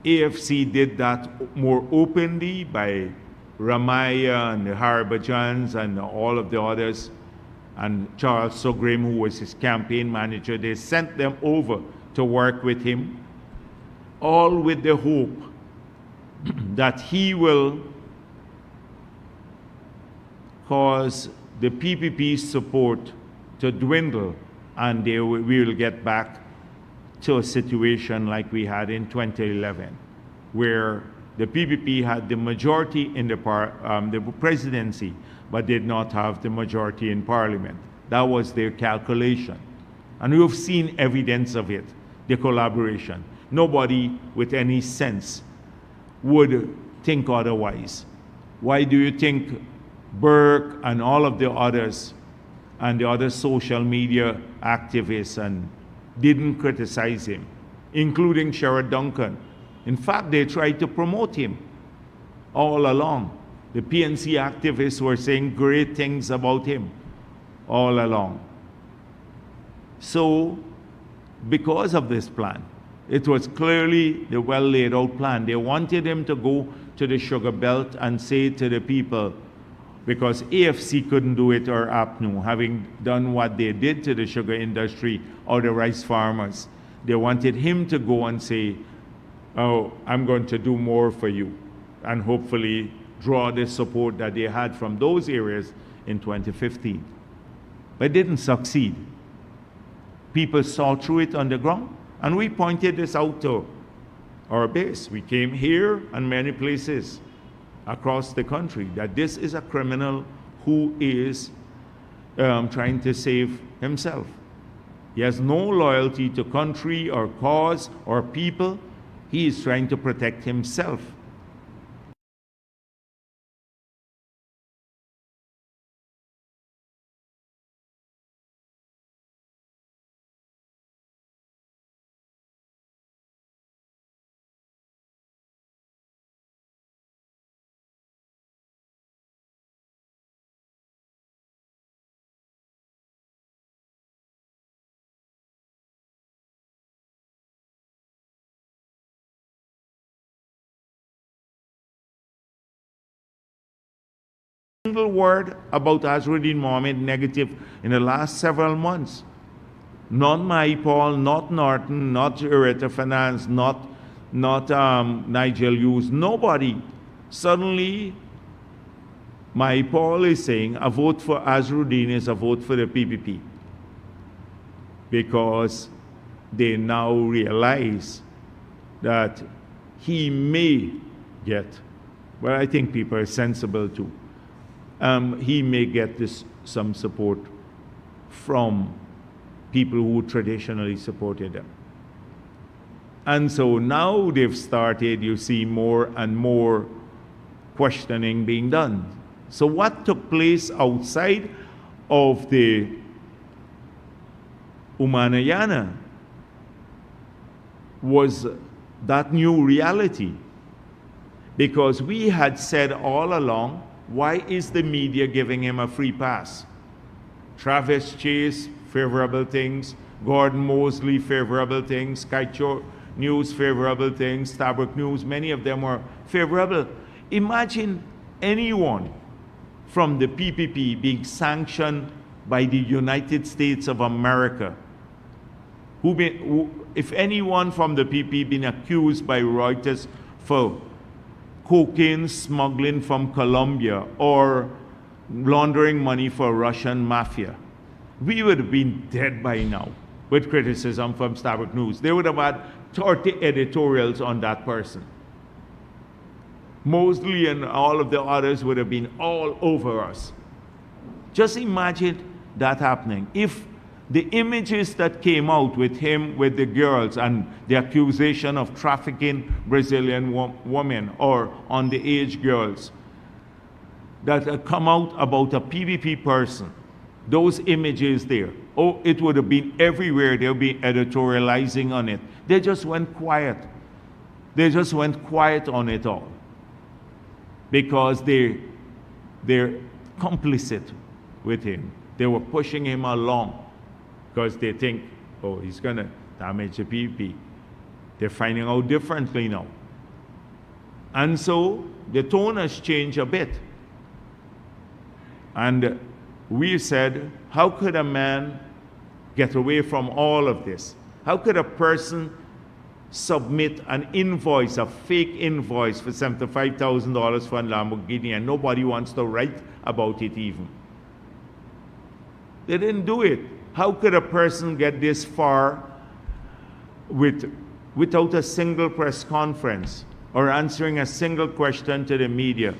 AFC did that more openly by Ramaya and the Harbajans and all of the others, and Charles Sogrim, who was his campaign manager. They sent them over to work with him, all with the hope that he will cause the PPP support to dwindle, and we will get back to a situation like we had in 2011, where the PPP had the majority in the presidency, but did not have the majority in parliament. That was their calculation. And we've seen evidence of it, the collaboration. Nobody with any sense would think otherwise. Why do you think Burke and all of the others and the other social media activists and didn't criticize him, including Sherrod Duncan? In fact, they tried to promote him all along. The PNC activists were saying great things about him all along. So, because of this plan, it was clearly the well laid out plan. They wanted him to go to the sugar belt and say to the people, because AFC couldn't do it or APNU, having done what they did to the sugar industry or the rice farmers. They wanted him to go and say, oh, I'm going to do more for you, and hopefully draw the support that they had from those areas in 2015. But it didn't succeed. People saw through it on the ground, and we pointed this out to our base. We came here and many places across the country that this is a criminal who is trying to save himself. He has no loyalty to country or cause or people. He is trying to protect himself. Single word about Azruddin Mohammed negative in the last several months. Not MyPaul, not Norton, not Eureta Finance, not Nigel Hughes, nobody. Suddenly, MyPaul is saying a vote for Azruddin is a vote for the PPP, because they now realize that he may get, well, I think people are sensible too. He may get some support from people who traditionally supported him. And so now they've started, you see more and more questioning being done. So what took place outside of the Umanayana was that new reality. Because we had said all along, why is the media giving him a free pass? Travis Chase, favorable things. Gordon Mosley, favorable things. Kaicho News, favorable things. Stabrook News, many of them were favorable. Imagine anyone from the PPP being sanctioned by the United States of America. If anyone from the PPP been accused by Reuters for cocaine smuggling from Colombia or laundering money for Russian mafia, we would have been dead by now. with criticism from Starbuck News. They would have had 30 editorials on that person. Mosley and all of the others would have been all over us. Just imagine that happening. If the images that came out with him, with the girls, and the accusation of trafficking Brazilian women or underage girls that had come out about a PVP person, those images there, oh, it would have been everywhere. They'll be editorializing on it. They just went quiet. They just went quiet on it all because they're complicit with him. They were pushing him along because they think, oh, he's going to damage the PVP. They're finding out differently now. And so the tone has changed a bit. And we said, how could a man get away from all of this? How could a person submit an invoice, a fake invoice for $75,000 for a Lamborghini, and nobody wants to write about it even? They didn't do it. How could a person get this far without a single press conference or answering a single question to the media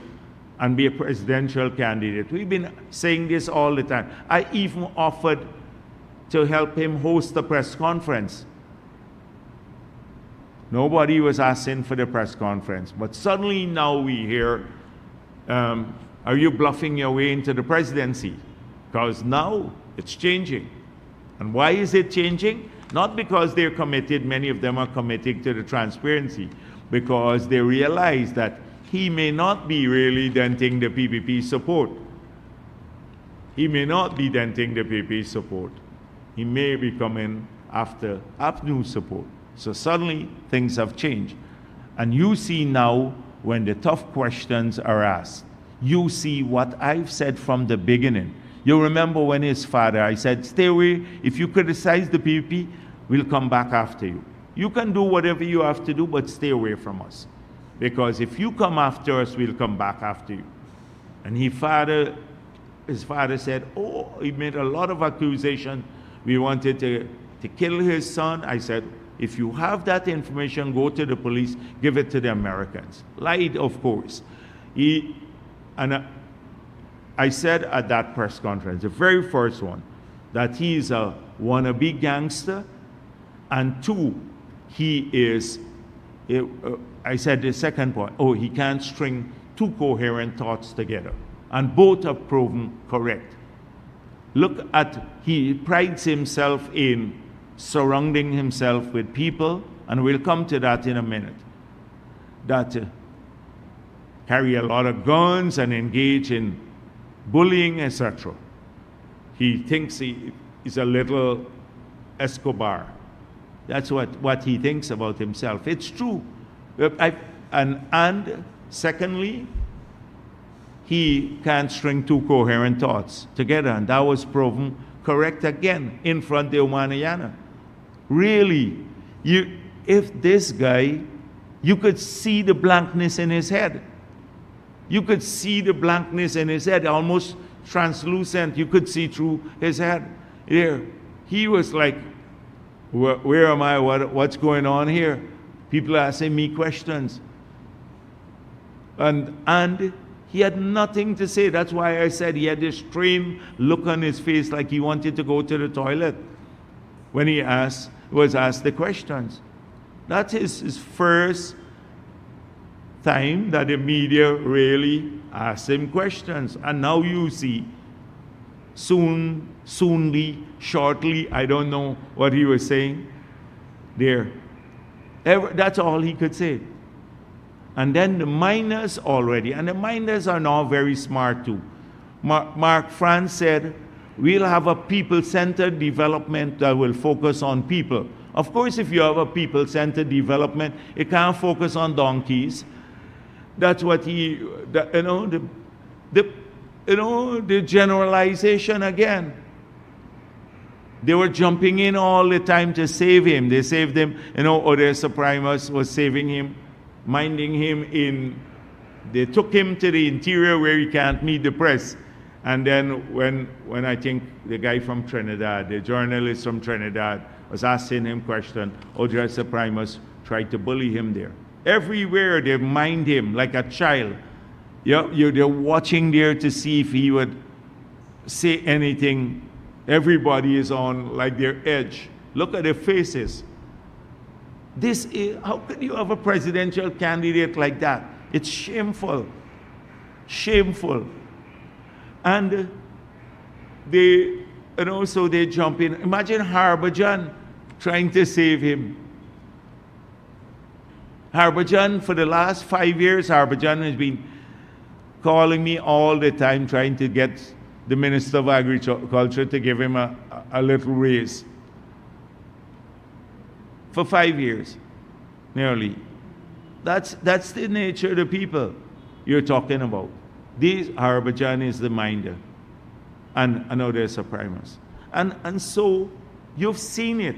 and be a presidential candidate? We've been saying this all the time. I even offered to help him host a press conference. Nobody was asking for the press conference. But suddenly now we hear, are you bluffing your way into the presidency? Because now it's changing. And why is it changing? Not because they're committed, many of them are committed to the transparency, because they realize that he may not be really denting the PPP support. He may not be denting the PPP support. He may be coming after APNU support. So suddenly things have changed. And you see now when the tough questions are asked, you see what I've said from the beginning. You remember when his father, I said, stay away. If you criticize the PPP, we'll come back after you. You can do whatever you have to do, but stay away from us. Because if you come after us, we'll come back after you. And his father said, oh, he made a lot of accusation. We wanted to kill his son. I said, if you have that information, go to the police, give it to the Americans. Lied, of course. I said at that press conference, the very first one, that he is a wannabe gangster, and two, he is, I said the second point, oh, he can't string two coherent thoughts together. And both are proven correct. Look at, he prides himself in surrounding himself with people, and we'll come to that in a minute, that carry a lot of guns and engage in bullying, etc. He thinks he is a little Escobar. That's what he thinks about himself. It's true. And secondly, he can't string two coherent thoughts together, and that was proven correct again in front of Umanayana. Really, if this guy, you could see the blankness in his head. You could see the blankness in his head, almost translucent. You could see through his head. There, he was like, where am I? What's going on here? People are asking me questions. And he had nothing to say. That's why I said he had this strained look on his face like he wanted to go to the toilet when he was asked the questions. That's his first time that the media really asked him questions. And now you see, soonly, shortly, I don't know what he was saying there. That's all he could say. And then the miners already, and the miners are now very smart too. Mark Franz said, we'll have a people-centered development that will focus on people. Of course, if you have a people-centered development, it can't focus on donkeys. That's what the generalization again. They were jumping in all the time to save him. They saved him, Odessa Primus was saving him, minding him they took him to the interior where he can't meet the press. And then when I think the guy from Trinidad, the journalist from Trinidad, was asking him questions. Odessa Primus tried to bully him there. Everywhere they mind him like a child. They're watching there to see if he would say anything. Everybody is on like their edge. Look at their faces. How could you have a presidential candidate like that? It's shameful. Shameful. And so they jump in. Imagine Harbhajan trying to save him. Harbhajan, for the last 5 years, Harbhajan has been calling me all the time, trying to get the Minister of Agriculture to give him a little raise. For 5 years, nearly. That's the nature of the people you're talking about. Harbhajan is the minder. And Odessa Primus. And so you've seen it.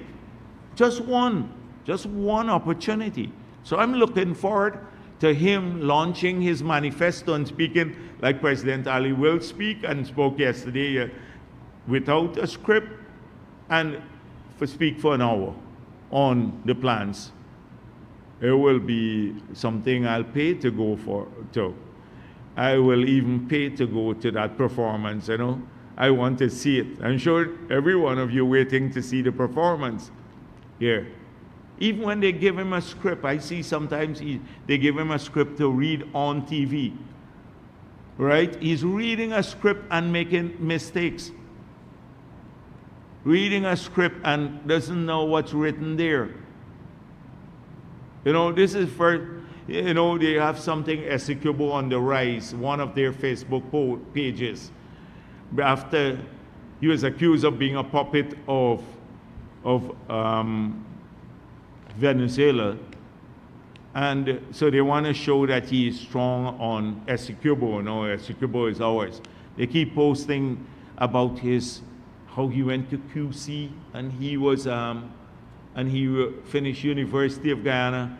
Just one opportunity. So I'm looking forward to him launching his manifesto and speaking like President Ali will speak and spoke yesterday without a script and speak for an hour on the plans. It will be something I'll pay to go to. I will even pay to go to that performance, I want to see it. I'm sure every one of you waiting to see the performance here. Even when they give him a script, I see sometimes they give him a script to read on TV. Right? He's reading a script and making mistakes. Reading a script and doesn't know what's written there. This is for, they have something Essecubo on the rise, one of their Facebook pages. After he was accused of being a puppet of Venezuela, and so they want to show that he is strong on Essecubo. Essecubo is ours. They keep posting about how he went to QC and he was and he finished University of Guyana.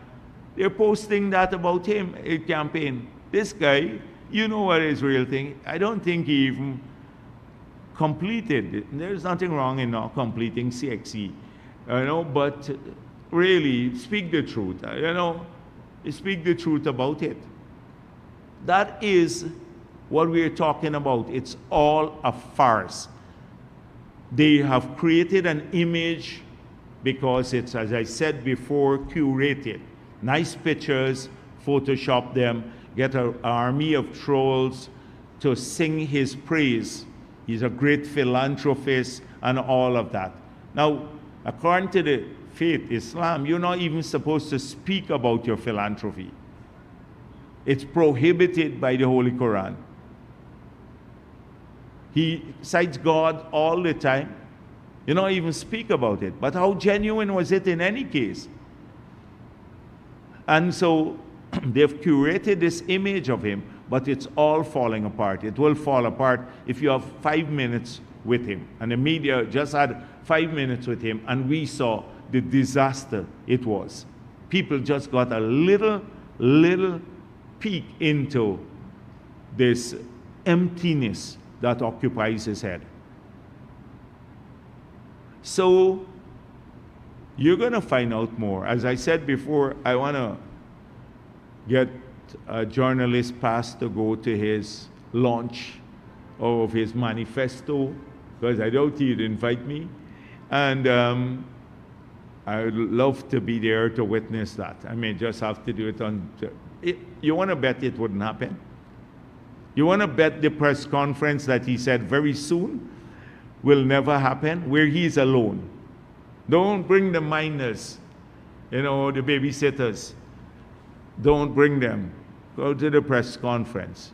They're posting that about him in campaign. This guy, what his real thing. I don't think he even completed. There's nothing wrong in not completing CXE, but really speak the truth, speak the truth about it. That is what we're talking about. It's all a farce. They have created an image because it's, as I said before, curated. Nice pictures, Photoshop them, get an army of trolls to sing his praise. He's a great philanthropist and all of that. Now, according to the faith, Islam, you're not even supposed to speak about your philanthropy. It's prohibited by the Holy Quran. He cites God all the time. You don't even speak about it. But how genuine was it in any case? And so they've curated this image of him, but it's all falling apart. It will fall apart if you have 5 minutes with him. And the media just had 5 minutes with him, and we saw the disaster it was. People just got a little peek into this emptiness that occupies his head. So you're going to find out more. As I said before, I want to get a journalist pass to go to his launch of his manifesto, because I doubt he'd invite me. And I would love to be there to witness that. I may just have to do it on... You want to bet it wouldn't happen? You want to bet the press conference that he said very soon will never happen, where he's alone? Don't bring the minors, the babysitters. Don't bring them. Go to the press conference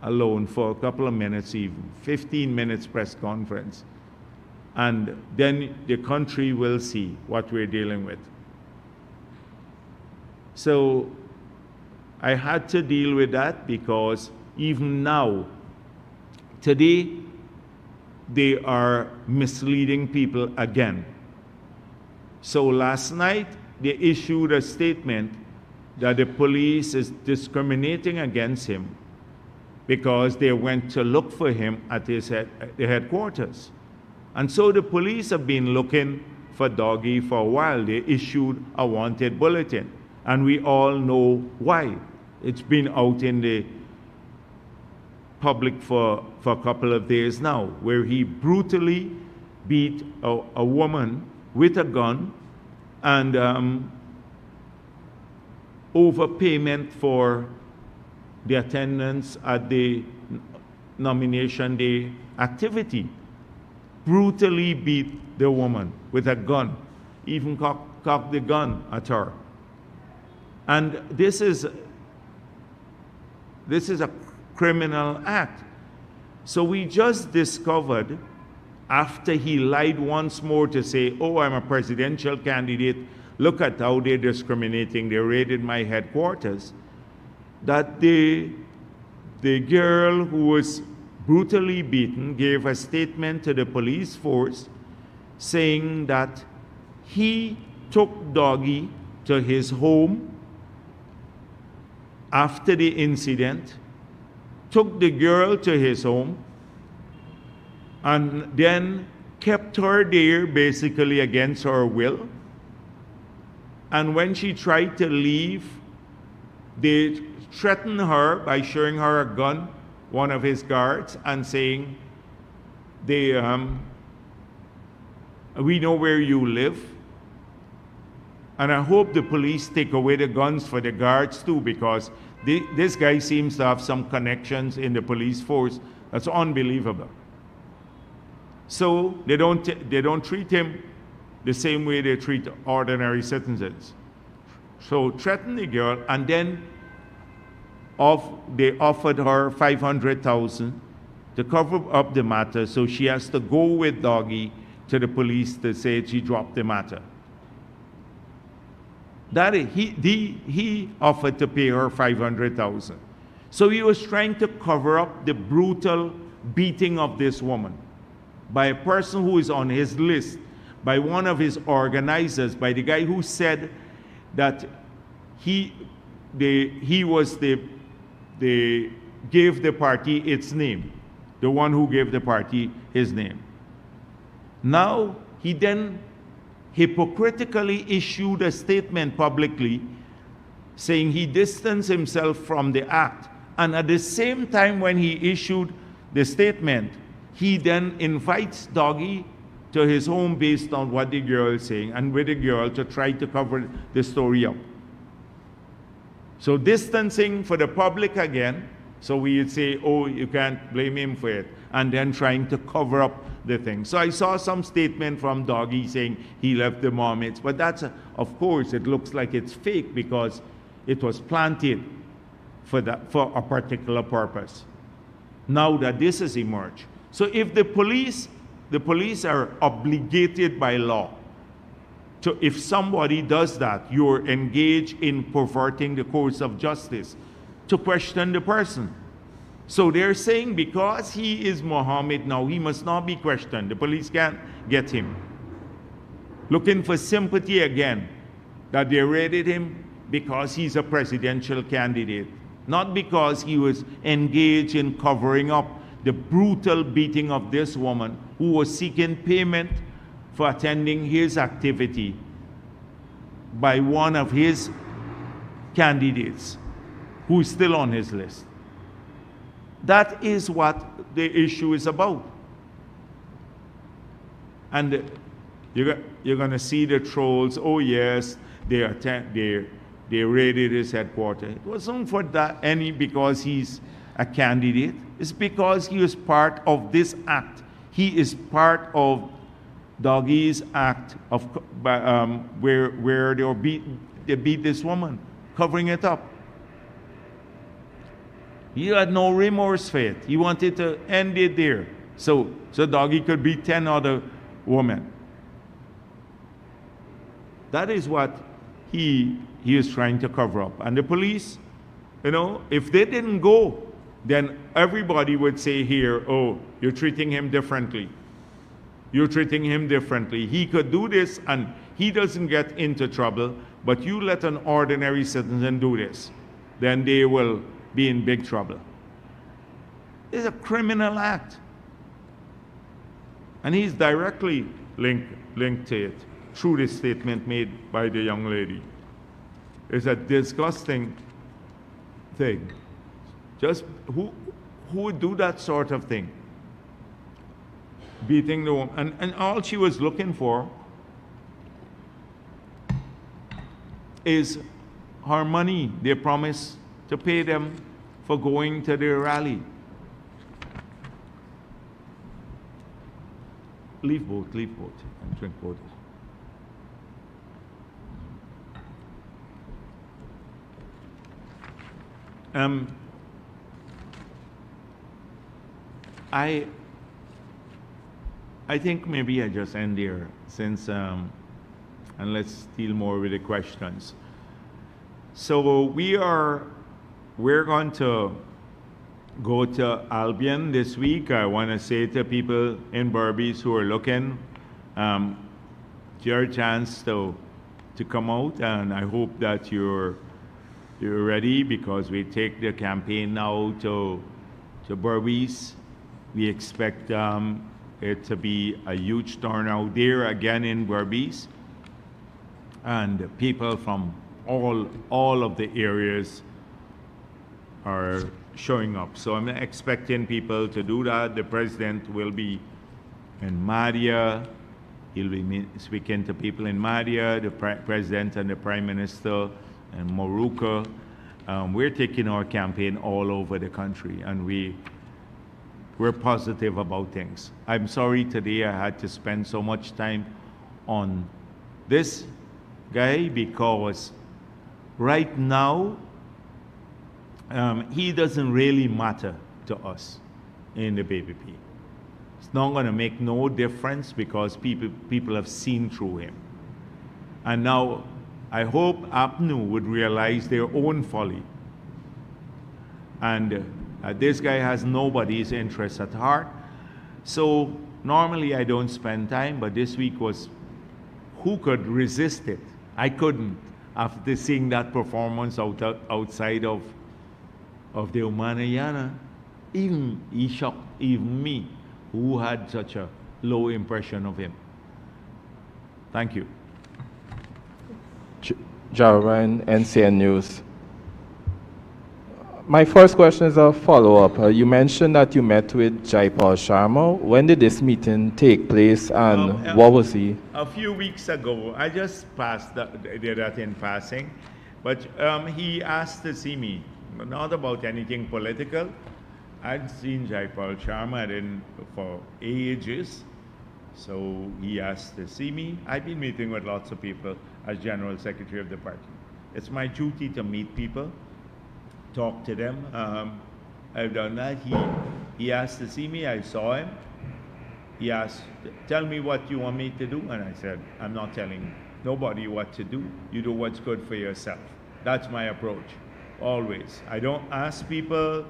alone for a couple of minutes even, 15 minutes press conference. And then the country will see what we're dealing with. So I had to deal with that because even now, today, they are misleading people again. So last night, they issued a statement that the police is discriminating against him because they went to look for him at the headquarters. And so the police have been looking for Doggy for a while. They issued a wanted bulletin, and we all know why. It's been out in the public for a couple of days now, where he brutally beat a woman with a gun, and overpayment for the attendance at the nomination day activity. Brutally beat the woman with a gun, even cocked the gun at her. And this is a criminal act. So we just discovered, after he lied once more to say, oh, I'm a presidential candidate, look at how they're discriminating, they raided my headquarters, that the girl who was brutally beaten gave a statement to the police force saying that he took Doggy to his home after the incident, took the girl to his home, and then kept her there basically against her will. And when she tried to leave, they threatened her by showing her a gun, one of his guards, and saying, we know where you live. And I hope the police take away the guns for the guards too, because this guy seems to have some connections in the police force. That's unbelievable. So they don't treat him the same way they treat ordinary citizens. So threaten the girl, and then they offered her $500,000 to cover up the matter, so she has to go with Doggy to the police to say she dropped the matter. He offered to pay her $500,000. So he was trying to cover up the brutal beating of this woman by a person who is on his list, by one of his organizers, by the guy who said that he gave the party its name, the one who gave the party his name. Now he then hypocritically issued a statement publicly saying he distanced himself from the act, and at the same time when he issued the statement, he then invites Doggy to his home based on what the girl is saying, and with the girl to try to cover the story up. So distancing for the public again, so we would say, oh, you can't blame him for it, and then trying to cover up the thing. So I saw some statement from Doggy saying he left the marmots, but that's, of course, it looks like it's fake because it was planted for a particular purpose. Now that this has emerged. So if the police are obligated by law to, if somebody does that, you're engaged in perverting the course of justice, to question the person. So they're saying because he is Muhammad now, he must not be questioned. The police can't get him. Looking for sympathy again, that they raided him because he's a presidential candidate, not because he was engaged in covering up the brutal beating of this woman who was seeking payment for attending his activity by one of his candidates who is still on his list. That is what the issue is about. And you're going to see the trolls, oh yes, they raided his headquarters. It wasn't for that because he's a candidate. It's because he was part of this act. He is part of Doggy's act of where they beat this woman, covering it up. He had no remorse for it. He wanted to end it there, so Doggy could beat 10 other women. That is what he is trying to cover up. And the police, if they didn't go, then everybody would say here, oh, you're treating him differently. You're treating him differently. He could do this and he doesn't get into trouble, but you let an ordinary citizen do this, then they will be in big trouble. It's a criminal act. And he's directly linked to it through this statement made by the young lady. It's a disgusting thing. Just who would do that sort of thing? Beating the woman. And all she was looking for is her money. They promised to pay them for going to their rally. Leave both, and drink both. I think maybe I just end here, since and let's deal more with the questions. So we're going to go to Albion this week. I want to say to people in Berbice who are looking, your chance to come out, and I hope that you're ready, because we take the campaign now to Berbice. We expect it to be a huge turnout there again in Berbice, and people from all of the areas are showing up. So I'm expecting people to do that. The president will be in Madia. He'll be speaking to people in Madia, the president and the prime minister in Moruca. We're taking our campaign all over the country, and we're positive about things. I'm sorry today I had to spend so much time on this guy, because right now he doesn't really matter to us in the BBP. It's not going to make no difference, because people have seen through him. And now I hope APNU would realize their own folly. And this guy has nobody's interest at heart. So normally I don't spend time, but this week was, who could resist it? I couldn't, after seeing that performance outside of the Umanayana. Even he shocked even me, who had such a low impression of him. Thank you. Jarvan, NCN News. My first question is a follow-up. You mentioned that you met with Jaipal Sharma. When did this meeting take place, and what was he? A few weeks ago. I just did that in passing. But he asked to see me, not about anything political. I'd seen Jaipal Sharma for ages. So he asked to see me. I've been meeting with lots of people as General Secretary of the party. It's my duty to meet people, talk to them. I've done that. He asked to see me. I saw him. He asked, tell me what you want me to do. And I said, I'm not telling nobody what to do. You do what's good for yourself. That's my approach, always. I don't ask people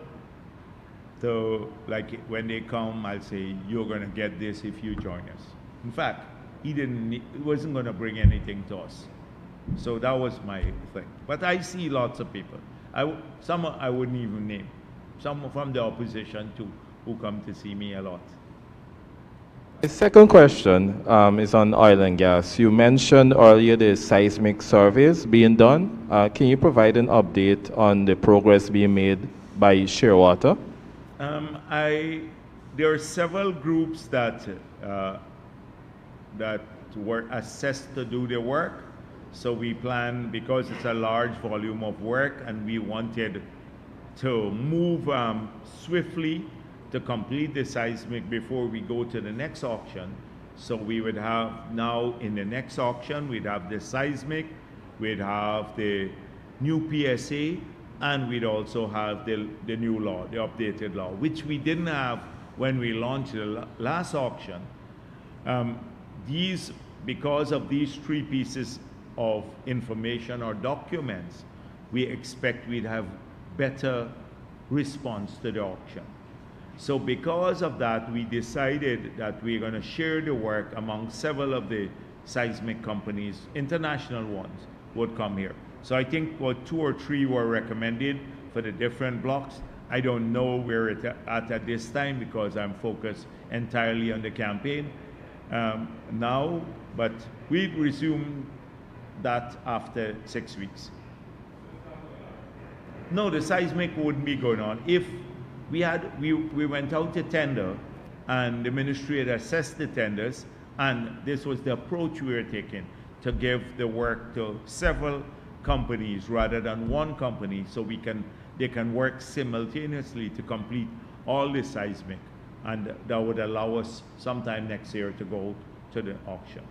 to, like when they come, I'll say, you're going to get this if you join us. In fact, he wasn't going to bring anything to us. So that was my thing. But I see lots of people. Some I wouldn't even name. Some from the opposition too, who come to see me a lot. The second question is on oil and gas. You mentioned earlier the seismic surveys being done. Can you provide an update on the progress being made by Shearwater? There are several groups that were assessed to do the work. So we plan, because it's a large volume of work, and we wanted to move swiftly to complete the seismic before we go to the next auction. So we would have now, in the next auction, we'd have the seismic, we'd have the new PSA, and we'd also have the new law, the updated law, which we didn't have when we launched the last auction. Because of these three pieces of information or documents, we expect we'd have better response to the auction. So because of that, we decided that we're going to share the work among several of the seismic companies, international ones, would come here. So I think 2 or 3 were recommended for the different blocks. I don't know where it's at this time, because I'm focused entirely on the campaign. Now But we resumed that after 6 weeks. No, the seismic wouldn't be going on. If we went out to tender, and the ministry had assessed the tenders, and this was the approach we were taking, to give the work to several companies rather than one company, so they can work simultaneously to complete all the seismic, and that would allow us sometime next year to go to the auction.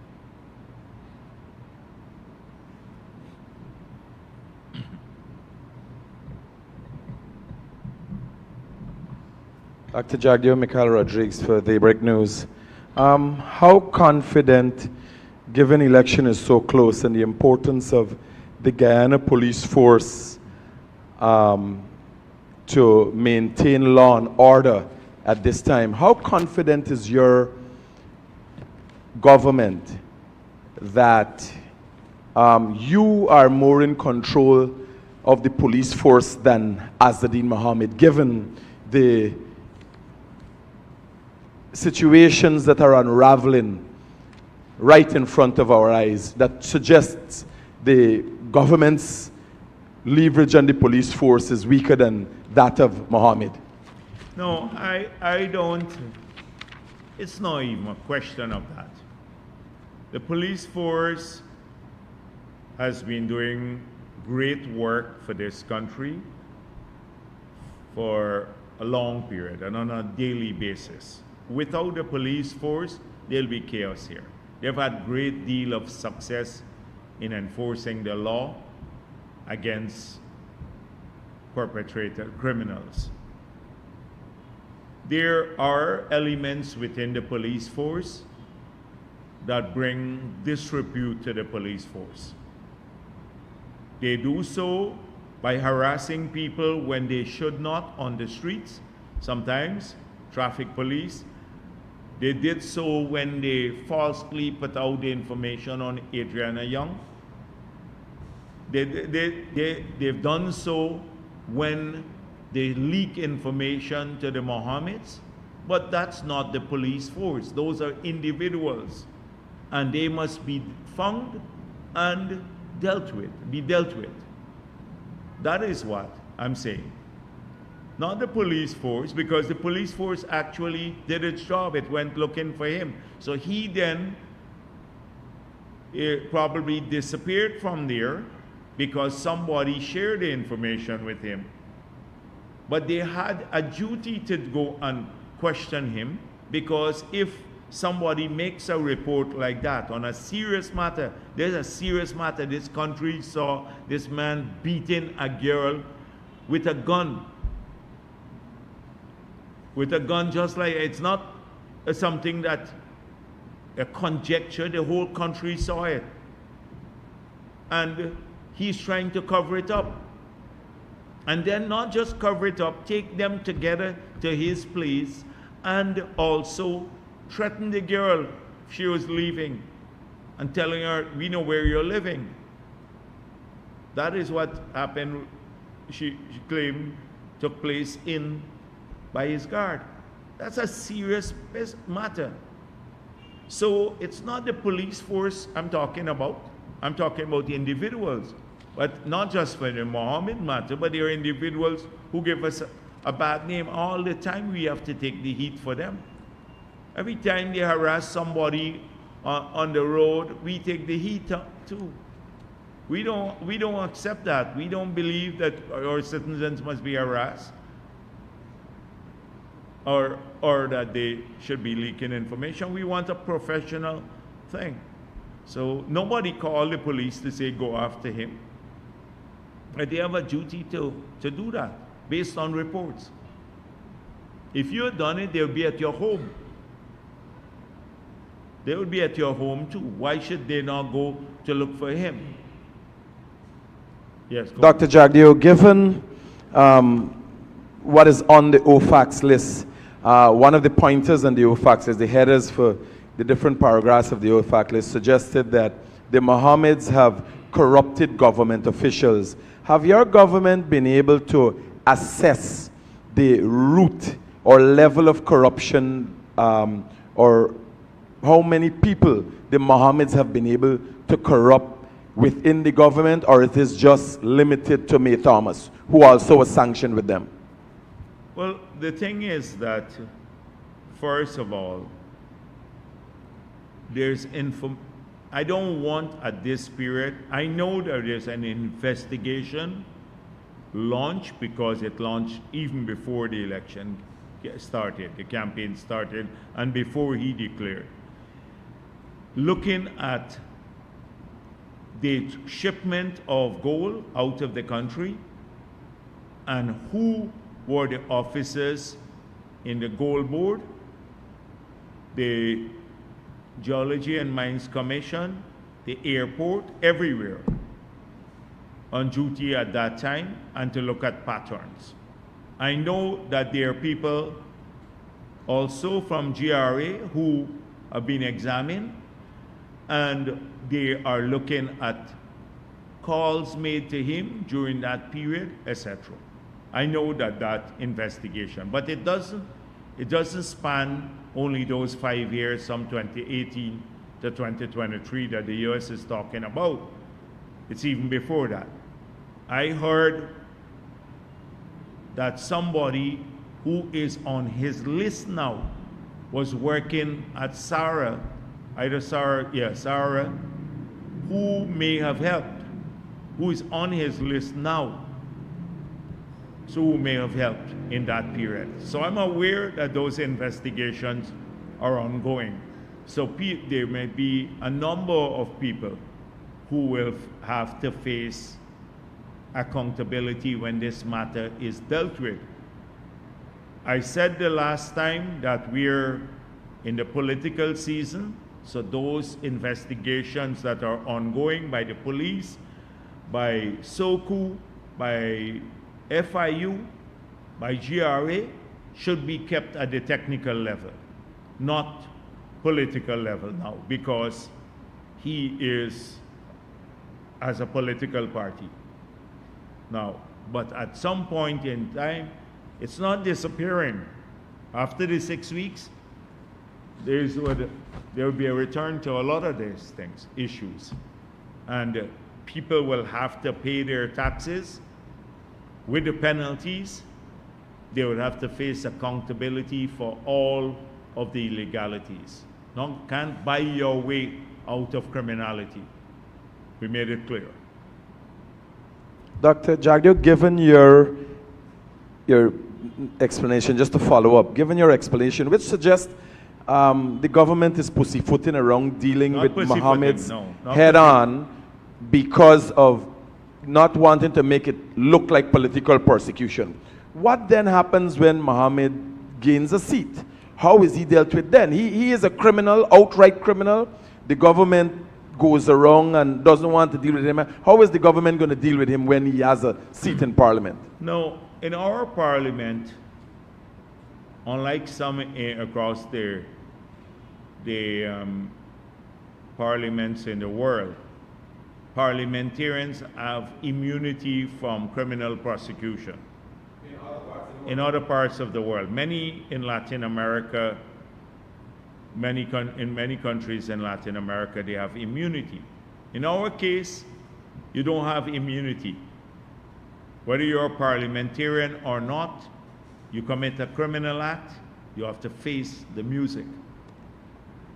Dr. Jagdeo, Mikhail Rodriguez for Daybreak News. How confident, given election is so close and the importance of the Guyana Police Force to maintain law and order at this time, how confident is your government that you are more in control of the police force than Azzedine Mohammed, given the situations that are unraveling right in front of our eyes that suggests the government's leverage on the police force is weaker than that of Mohammed? No, I don't. It's not even a question of that. The police force has been doing great work for this country for a long period and on a daily basis. Without the police force, there'll be chaos here. They've had great deal of success in enforcing the law against perpetrator criminals. There are elements within the police force that bring disrepute to the police force. They do so by harassing people when they should not on the streets, sometimes traffic police. They did so when they falsely put out the information on Adriana Young. They've done so when they leak information to the Mohammeds, but that's not the police force. Those are individuals, and they must be found and be dealt with. That is what I'm saying. Not the police force, because the police force actually did its job. It went looking for him. So he then probably disappeared from there because somebody shared the information with him. But they had a duty to go and question him, because if somebody makes a report like that on a serious matter, there's a serious matter. This country saw this man beating a girl with a gun. With a gun, just like, it's not something that a conjecture, the whole country saw it. And he's trying to cover it up. And then not just cover it up, take them together to his place and also threaten the girl if she was leaving and telling her, we know where you're living. That is what happened, she claimed, took place by his guard. That's a serious matter. So it's not the police force I'm talking about. I'm talking about the individuals. But not just for the Mohammed matter, but there are individuals who give us a bad name. All the time we have to take the heat for them. Every time they harass somebody on the road, we take the heat too. We don't accept that. We don't believe that our citizens must be harassed, or that they should be leaking information. We want a professional thing. So nobody called the police to say go after him. But they have a duty to do that based on reports. If you had done it, they would be at your home. They would be at your home too. Why should they not go to look for him? Yes, Dr. Jagdeo, given what is on the OFAC's list, one of the pointers on the OFAC is the headers for the different paragraphs of the OFAC list suggested that the Mohammeds have corrupted government officials. Have your government been able to assess the root or level of corruption or how many people the Mohammeds have been able to corrupt within the government, or it is just limited to May Thomas, who also was sanctioned with them? Well, the thing is that, first of all, I don't want at this period, I know that there's an investigation launched because it launched even before the election started, the campaign started, and before he declared. Looking at the shipment of gold out of the country and who were the officers in the gold board, the Geology and Mines Commission, the airport, everywhere on duty at that time, and to look at patterns. I know that there are people also from GRA who have been examined, and they are looking at calls made to him during that period, etc. I know that investigation, but it doesn't span only those 5 years, from 2018 to 2023 that the US is talking about. It's even before that. I heard that somebody who is on his list now was working at Sarah, Sarah, who may have helped, who is on his list now, so who may have helped in that period. So I'm aware that those investigations are ongoing. So there may be a number of people who will have to face accountability when this matter is dealt with. I said the last time that we're in the political season, so those investigations that are ongoing by the police, by SOCU, by FIU, by GRA, should be kept at the technical level, not political level now, because he is as a political party now. But at some point in time, it's not disappearing. After the 6 weeks, there will be a return to a lot of these things, issues. And people will have to pay their taxes with the penalties. They would have to face accountability for all of the illegalities. No, can't buy your way out of criminality. We made it clear. Dr. Jagdeo, given your explanation, just to follow up, given your explanation, which suggests the government is pussyfooting around dealing Not with pussyfooting, Mohammed's no, not head on because of not wanting to make it look like political persecution. What then happens when Mohammed gains a seat? How is he dealt with then? He is a criminal, outright criminal. The government goes around and doesn't want to deal with him. How is the government going to deal with him when he has a seat in parliament? No, in our parliament, unlike some across the parliaments in the world, parliamentarians have immunity from criminal prosecution. In other parts of the world, many in Latin America, in many countries in Latin America, they have immunity. In our case, you don't have immunity. Whether you're a parliamentarian or not, you commit a criminal act, you have to face the music.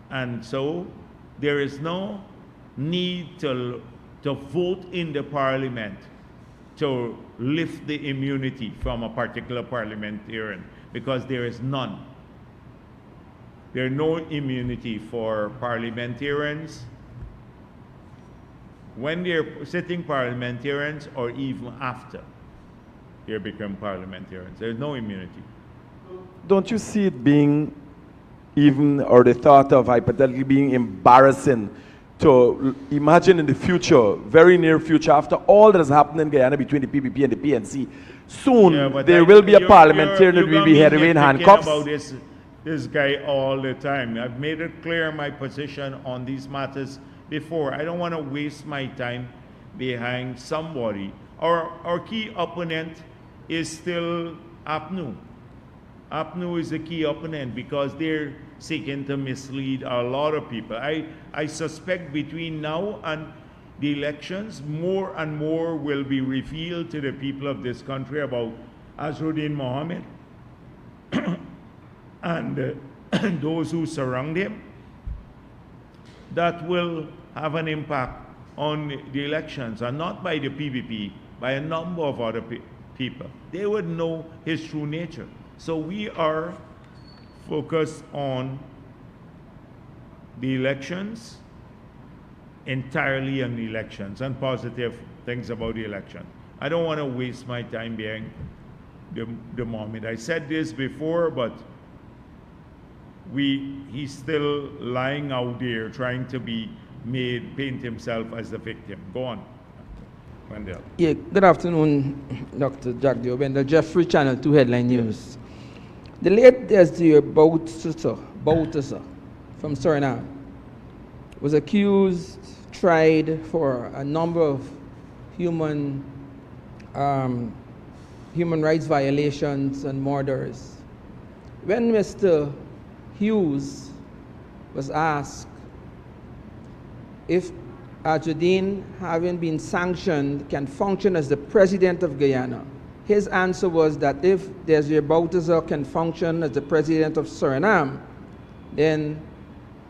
And so there is no need to vote in the parliament to lift the immunity from a particular parliamentarian, because there is none. There is no immunity for parliamentarians when they're sitting parliamentarians or even after they become parliamentarians. There's no immunity. Don't you see it being even, or the thought of hypothetically being embarrassing to imagine in the future, very near future, after all that has happened in Guyana between the PPP and the PNC, soon there will be a parliamentarian that will be headed in handcuffs? About this guy all the time. I've made it clear my position on these matters before. I don't want to waste my time behind somebody. Our key opponent is still APNU. APNU is the key opponent because they're seeking to mislead a lot of people. I suspect between now and the elections, more and more will be revealed to the people of this country about Azruddin Mohammed and those who surround him, that will have an impact on the elections, and not by the PVP, by a number of other people. They would know his true nature. So we are focused on the elections, entirely on the elections, and positive things about the election. I don't want to waste my time being the moment. I said this before, but he's still lying out there trying to paint himself as the victim. Go on, Wendell. Yeah, good afternoon, Dr. Jagdeo. Wendell Jeffrey, Channel 2 Headline News. The late Desir Bouterse from Suriname was accused, tried for a number of human rights violations and murders. When Mr. Hughes was asked if Azruddin, having been sanctioned, can function as the president of Guyana, his answer was that if Desir Bouterse can function as the president of Suriname, then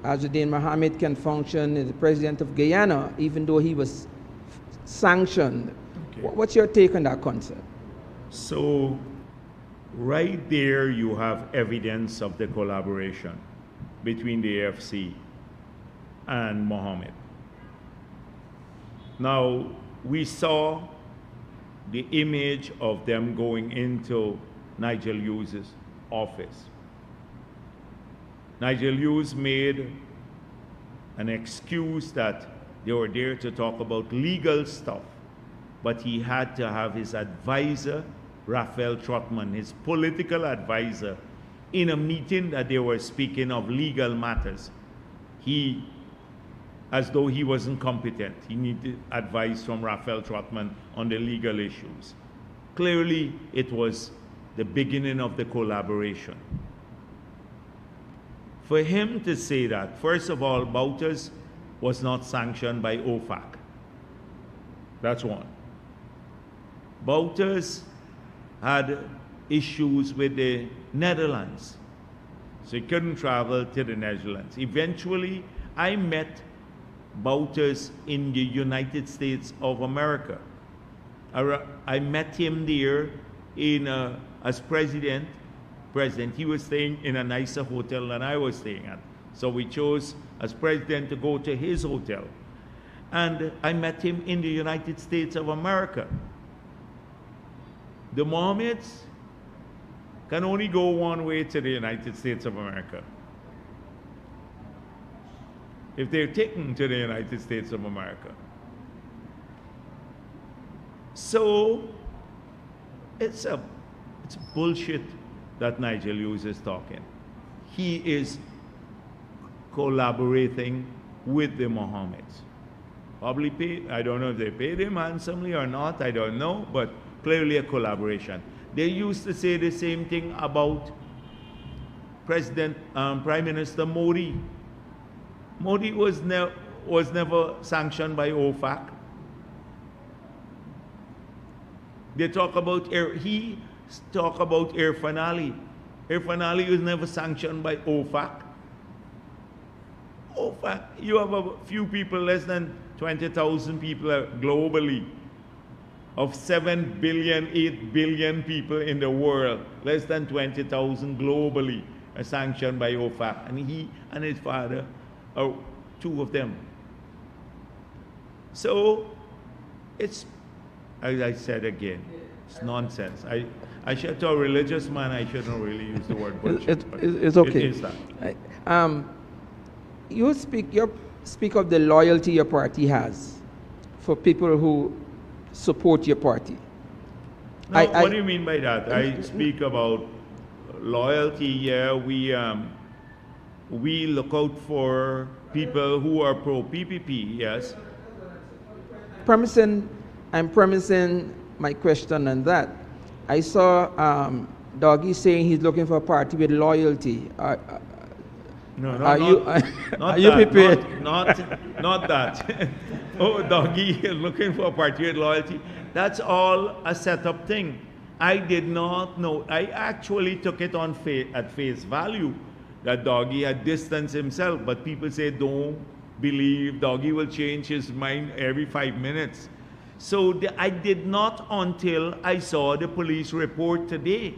Azruddin Mohammed can function as the president of Guyana, even though he was sanctioned. Okay. What's your take on that concept? So, right there you have evidence of the collaboration between the AFC and Mohammed. Now, we saw the image of them going into Nigel Hughes' office. Nigel Hughes made an excuse that they were there to talk about legal stuff, but he had to have his advisor, Raphael Trotman, his political advisor, in a meeting that they were speaking of legal matters. As though he wasn't competent. He needed advice from Raphael Trotman on the legal issues. Clearly, it was the beginning of the collaboration. For him to say that, first of all, Bouterse was not sanctioned by OFAC. That's one. Bouterse had issues with the Netherlands, so he couldn't travel to the Netherlands. Eventually, I met Bouterse in the United States of America. I met him there as president. He was staying in a nicer hotel than I was staying at. So we chose as president to go to his hotel. And I met him in the United States of America. The Mohammeds can only go one way to the United States of America. If they're taken to the United States of America. So it's bullshit that Nigel Hughes is talking. He is collaborating with the Mohammeds. Probably I don't know if they paid him handsomely or not, I don't know, but clearly a collaboration. They used to say the same thing about Prime Minister Modi. Modi was never sanctioned by OFAC. They talk about Irfan Ali. Irfan Ali was never sanctioned by OFAC. OFAC, you have a few people, less than 20,000 people globally. Of 7 billion, 8 billion people in the world, less than 20,000 globally are sanctioned by OFAC. And he and his father are two of them. So it's, as I said again, it's nonsense. I should, to a religious man, I shouldn't really use the word bullshit. It's okay. It is that. You speak of the loyalty your party has for people who support your party. Now, what do you mean by that? I speak about loyalty. Yeah, we look out for people who are pro-PPP, yes. I'm premising my question on that. I saw Doggy saying he's looking for a party with loyalty. No, no, Are not, you, not are you that, prepared? not that. Oh, doggy, looking for a party with loyalty. That's all a setup thing. I did not know. I actually took it on at face value that doggy had distanced himself. But people say, don't believe doggy will change his mind every 5 minutes. So I did not until I saw the police report today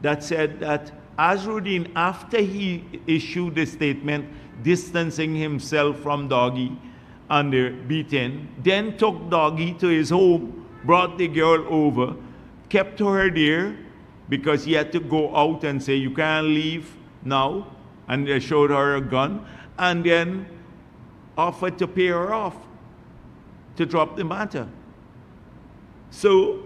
that said that Azruddin, after he issued the statement distancing himself from doggy under beating, then took doggy to his home, brought the girl over, kept her there because he had to go out and say, you can't leave now, and they showed her a gun, and then offered to pay her off to drop the matter. So,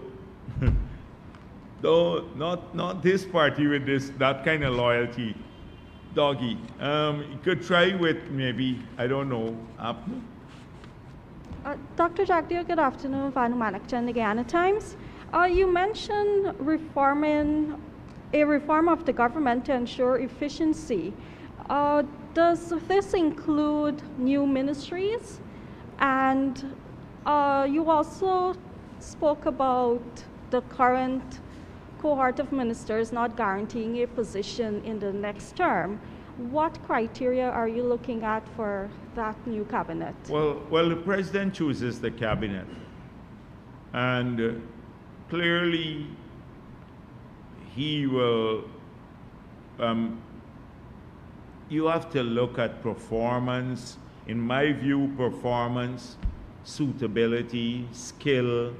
though not this party with that kind of loyalty, doggy. You could try with maybe, I don't know, Apnu. Dr. Jagdeo, good afternoon. Vanu Manakchan, the Guyana Times. You mentioned a reform of the government to ensure efficiency. Does this include new ministries? And you also spoke about the current cohort of ministers not guaranteeing a position in the next term. What criteria are you looking at for that new cabinet? Well, the president chooses the cabinet. And clearly, he will, you have to look at performance. In my view, performance, suitability, skill,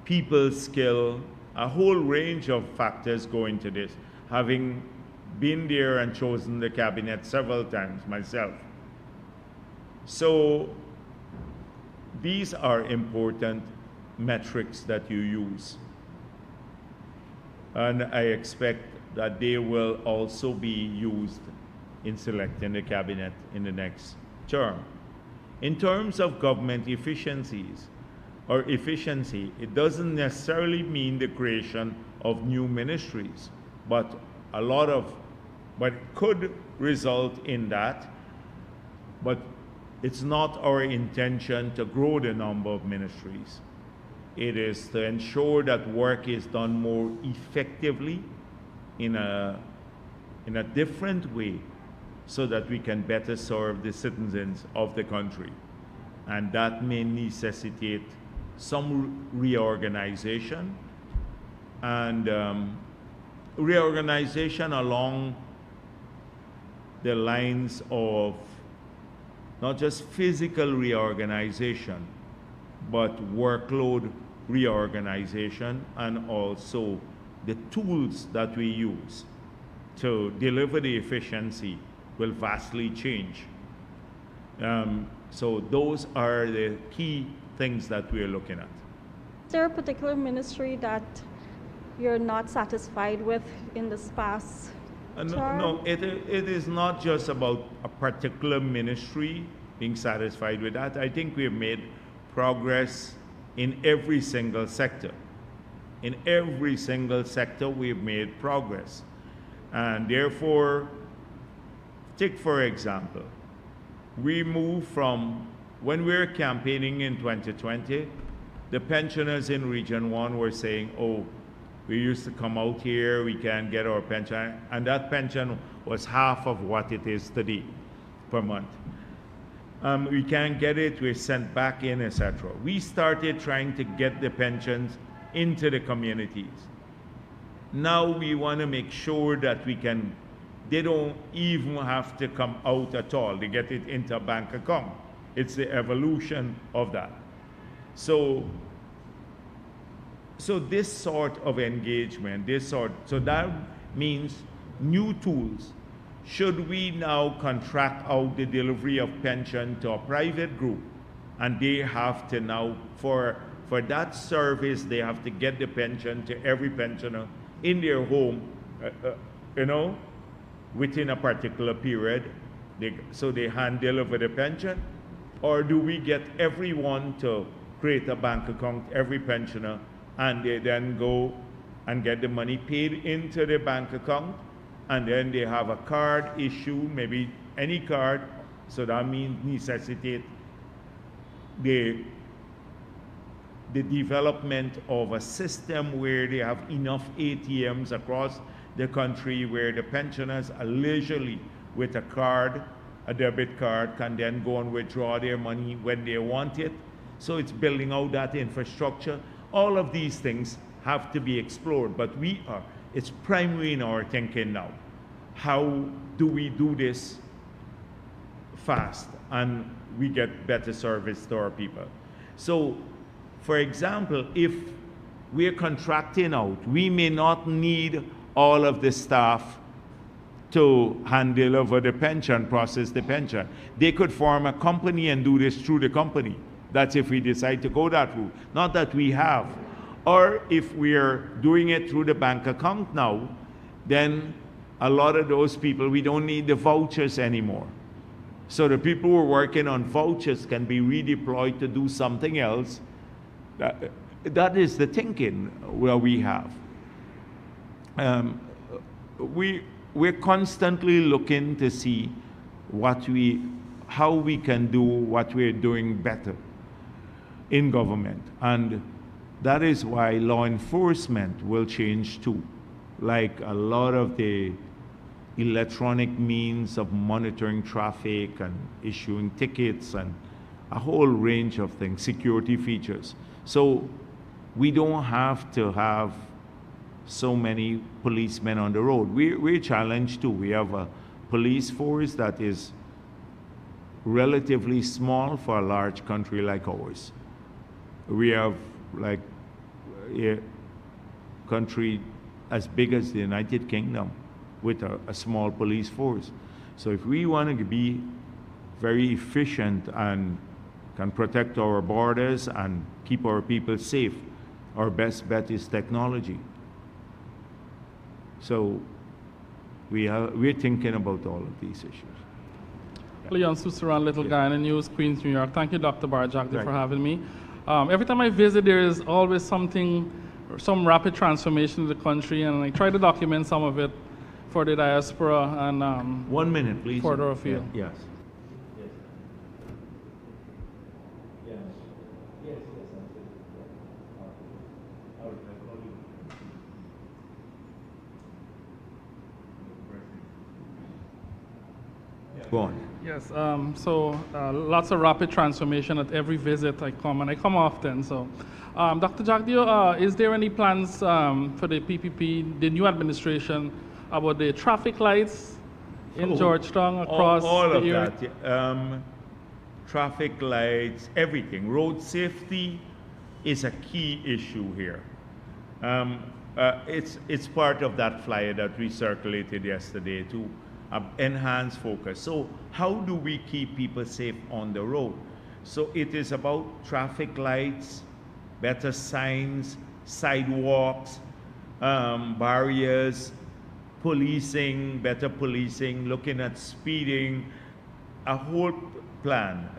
people skill, a whole range of factors go into this. Having been there and chosen the cabinet several times myself. So these are important metrics that you use. And I expect that they will also be used in selecting the cabinet in the next term. In terms of government efficiencies or efficiency, it doesn't necessarily mean the creation of new ministries, but it could result in that, but it's not our intention to grow the number of ministries. It is to ensure that work is done more effectively in a different way so that we can better serve the citizens of the country. And that may necessitate some reorganization and reorganization along the lines of not just physical reorganization, but workload reorganization, and also the tools that we use to deliver the efficiency will vastly change. So those are the key things that we're looking at. Is there a particular ministry that you're not satisfied with in this past term? No, it is not just about a particular ministry being satisfied with that. I think we've made progress in every single sector. In every single sector, we've made progress. And therefore, take for example, we moved from, when we were campaigning in 2020, the pensioners in Region 1 were saying, oh, we used to come out here, we can't get our pension, and that pension was half of what it is today per month. We can't get it, we're sent back in, etc. We started trying to get the pensions into the communities. Now we want to make sure that they don't even have to come out at all. They get it into a bank account. It's the evolution of that. So this sort of engagement, so that means new tools. Should we now contract out the delivery of pension to a private group, and they have to now, for that service, they have to get the pension to every pensioner in their home, within a particular period, so they hand deliver the pension? Or do we get everyone to create a bank account, every pensioner, and they then go and get the money paid into the bank account, and then they have a card issue, maybe any card, so that means necessitate the development of a system where they have enough ATMs across the country where the pensioners are leisurely with a card, a debit card, can then go and withdraw their money when they want it. So it's building out that infrastructure. All of these things have to be explored, but it's primary in our thinking now. How do we do this fast and we get better service to our people? So, for example, if we're contracting out, we may not need all of the staff to handle over the pension, process the pension. They could form a company and do this through the company. That's if we decide to go that route. Not that we have. Or if we're doing it through the bank account now, then a lot of those people, we don't need the vouchers anymore. So the people who are working on vouchers can be redeployed to do something else. That is the thinking where we have. We're constantly looking to see how we can do what we're doing better in government. And that is why law enforcement will change too. Like a lot of the electronic means of monitoring traffic and issuing tickets and a whole range of things, security features. So we don't have to have so many policemen on the road. We're challenged too. We have a police force that is relatively small for a large country like ours. We have like a country as big as the United Kingdom with a small police force. So if we want to be very efficient and can protect our borders and keep our people safe, our best bet is technology. So we're thinking about all of these issues. Leon Susaran, Little Guyana News, Queens, New York. Thank you, Dr. Bharrat Jagdeo, Right. for having me. Every time I visit, there is always some rapid transformation in the country, and I try to document some of it for the diaspora and 1 minute, please. further afield. Yes. Go on. Yes, lots of rapid transformation at every visit I come, and I come often. So, Dr. Jagdeo, is there any plans for the PPP, the new administration, about the traffic lights in Georgetown across all the of area? that. Yeah. Traffic lights, everything. Road safety is a key issue here. It's part of that flyer that we circulated yesterday to enhance focus. So how do we keep people safe on the road? So it is about traffic lights, better signs, sidewalks, barriers, policing, better policing, looking at speeding, a whole plan,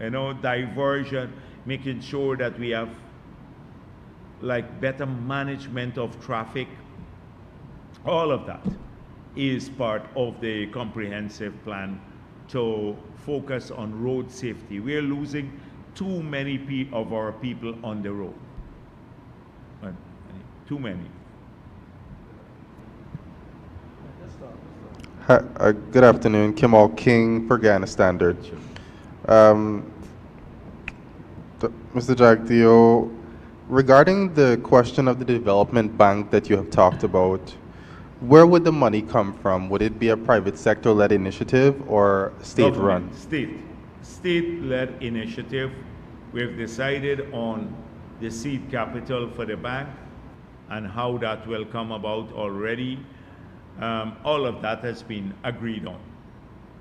diversion, making sure that we have like better management of traffic. All of that is part of the comprehensive plan to focus on road safety. We're losing too many of our people on the road. Too many. Hi, good afternoon. Kimal King for Ghana Standard. Mr. Jagdeo, regarding the question of the development bank that you have talked about, where would the money come from? Would it be a private sector-led initiative or state-run? State-led initiative. We've decided on the seed capital for the bank and how that will come about already. All of that has been agreed on.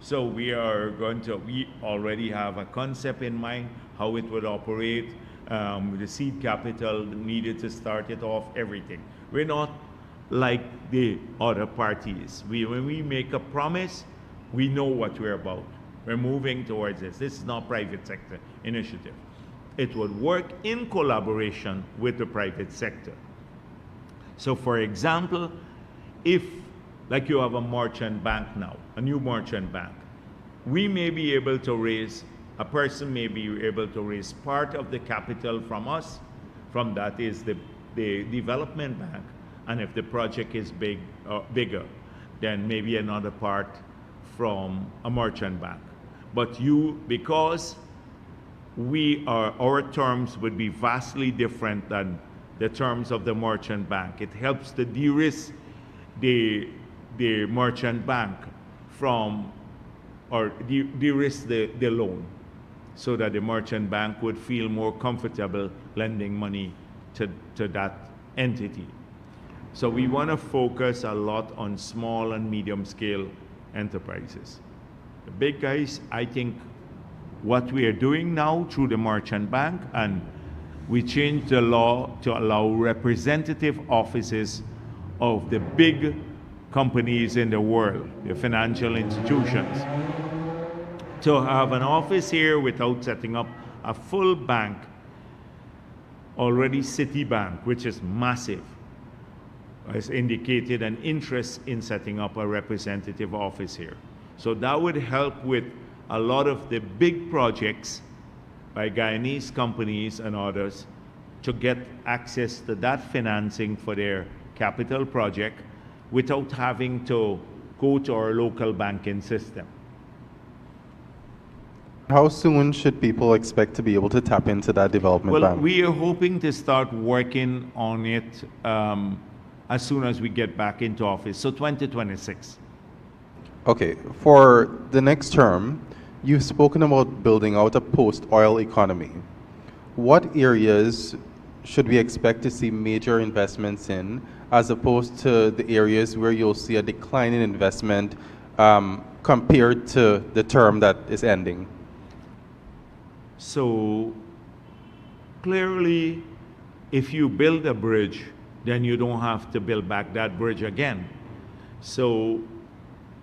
So we already have a concept in mind, how it would operate, the seed capital needed to start it off, everything. We're not like the other parties. When we make a promise, we know what we're about. We're moving towards this. This is not private sector initiative. It would work in collaboration with the private sector. So for example, if like you have a merchant bank now, a new merchant bank. We may be able to raise, a person may be able to raise part of the capital from us, from that is the development bank, and if the project is bigger, then maybe another part from a merchant bank. But because our terms would be vastly different than the terms of the merchant bank, it helps to de-risk the merchant bank from, or de-risk the loan, so that the merchant bank would feel more comfortable lending money to that entity. So we want to focus a lot on small and medium scale enterprises. The big guys, I think what we are doing now through the merchant bank, and we changed the law to allow representative offices of the big companies in the world, the financial institutions, to have an office here without setting up a full bank. Already Citibank, which is massive, has indicated an interest in setting up a representative office here. So that would help with a lot of the big projects by Guyanese companies and others to get access to that financing for their capital project without having to go to our local banking system. How soon should people expect to be able to tap into that development bank? We are hoping to start working on it as soon as we get back into office, so 2026. Okay, for the next term, you've spoken about building out a post-oil economy. What areas should we expect to see major investments in, as opposed to the areas where you'll see a decline in investment compared to the term that is ending? So clearly, if you build a bridge, then you don't have to build back that bridge again. So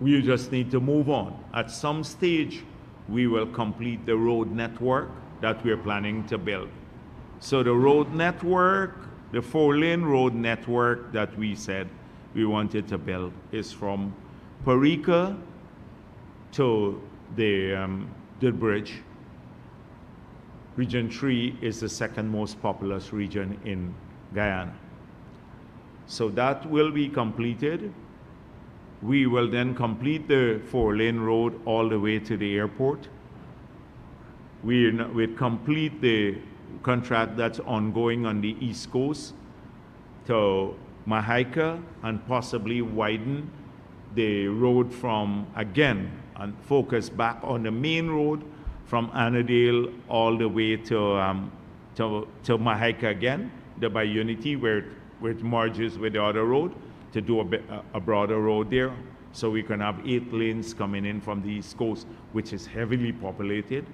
we just need to move on. At some stage, we will complete the road network that we're planning to build. So the road network, the 4-lane road network that we said we wanted to build, is from Parika to the bridge. Region 3 is the second most populous region in Guyana. So that will be completed. We will then complete the 4-lane road all the way to the airport. We complete the contract that's ongoing on the East Coast to Mahaika, and possibly widen the road from, again, and focus back on the main road from Annandale all the way to Mahaika again, by Unity, where it merges with the other road, to do a broader road there, so we can have 8 lanes coming in from the East Coast, which is heavily populated.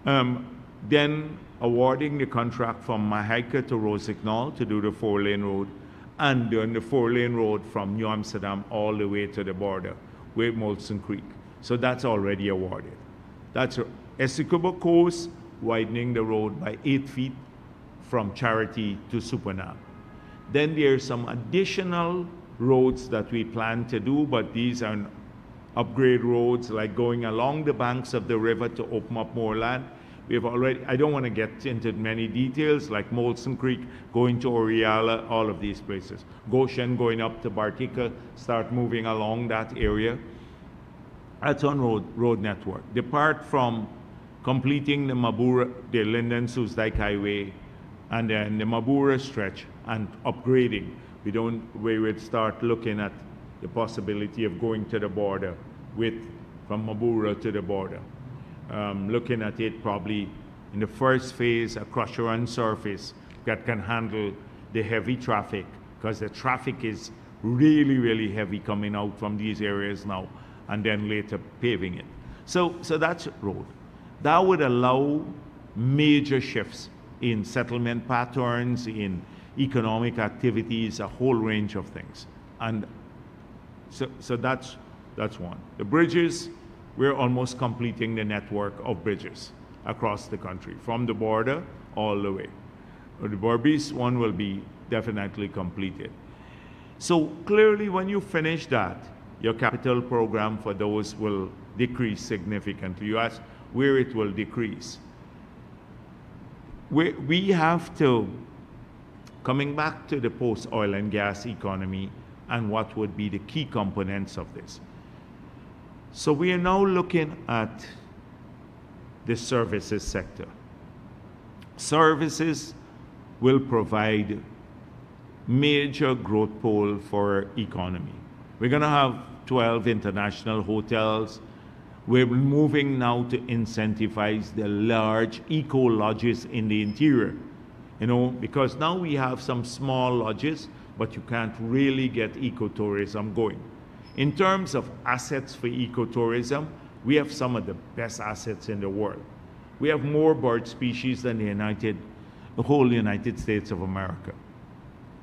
Then awarding the contract from Mahaika to Rosignol to do the 4-lane road, and doing the 4-lane road from New Amsterdam all the way to the border with Molson Creek. So that's already awarded. That's Essequibo Coast, widening the road by 8 feet from Charity to Supernal. Then there's some additional roads that we plan to do, but these are upgrade roads, like going along the banks of the river to open up more land. We've already, I don't want to get into many details, like Molson Creek, going to Oriala, all of these places. Goshen going up to Bartica, start moving along that area. That's on road network. Depart from completing the Mabura, the Linden-Soesdijk Highway, and then the Mabura stretch, and upgrading. We would start looking at the possibility of going to the border from Mabura to the border. Looking at it probably in the first phase, a crusher on surface that can handle the heavy traffic, because the traffic is really, really heavy coming out from these areas now, and then later paving it. So that's road. That would allow major shifts in settlement patterns, in economic activities, a whole range of things. And so that's one. The bridges, we're almost completing the network of bridges across the country, from the border all the way. The Berbice one will be definitely completed. So clearly, when you finish that, your capital program for those will decrease significantly. You ask where it will decrease. We have to, coming back to the post-oil and gas economy and what would be the key components of this. So we are now looking at the services sector. Services will provide major growth pole for economy. We're going to have 12 international hotels. We're moving now to incentivize the large eco lodges in the interior, you know, because now we have some small lodges, but you can't really get ecotourism going. In terms of assets for ecotourism, we have some of the best assets in the world. We have more bird species than the whole United States of America.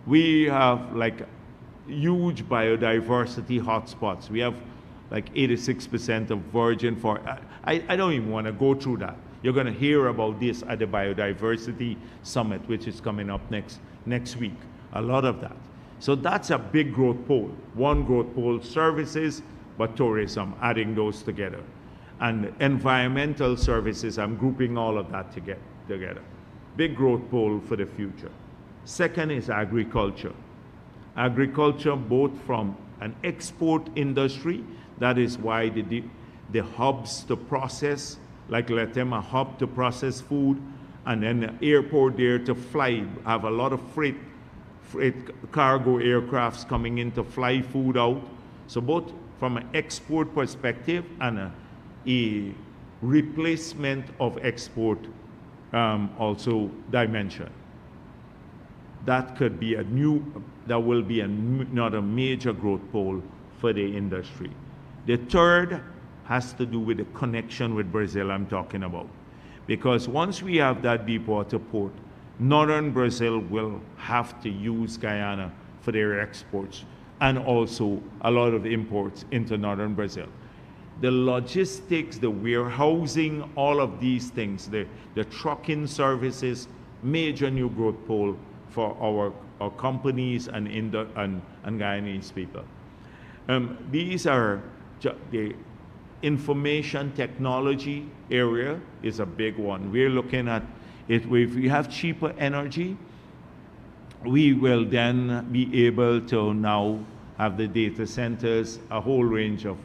We have like huge biodiversity hotspots. We have like 86% of virgin forest. I don't even want to go through that. You're going to hear about this at the Biodiversity Summit, which is coming up next week. A lot of that. So that's a big growth pole. One growth pole, services, but tourism, adding those together. And environmental services, I'm grouping all of that together. Big growth pole for the future. Second is agriculture. Agriculture, both from an export industry, that is why the hubs to process, like let them a hub to process food, and then the airport there to fly, have a lot of freight cargo aircrafts coming in to fly food out. So both from an export perspective and a replacement of export also dimension. That could be that will be another major growth pole for the industry. The third has to do with the connection with Brazil I'm talking about. Because once we have that deep water port, northern Brazil will have to use Guyana for their exports and also a lot of imports into northern Brazil. The logistics, the warehousing, all of these things, the trucking services, major new growth pole for our companies and Guyanese people. These are the information technology area is a big one. We're looking at it. If we have cheaper energy, we will then be able to now have the data centers, a whole range of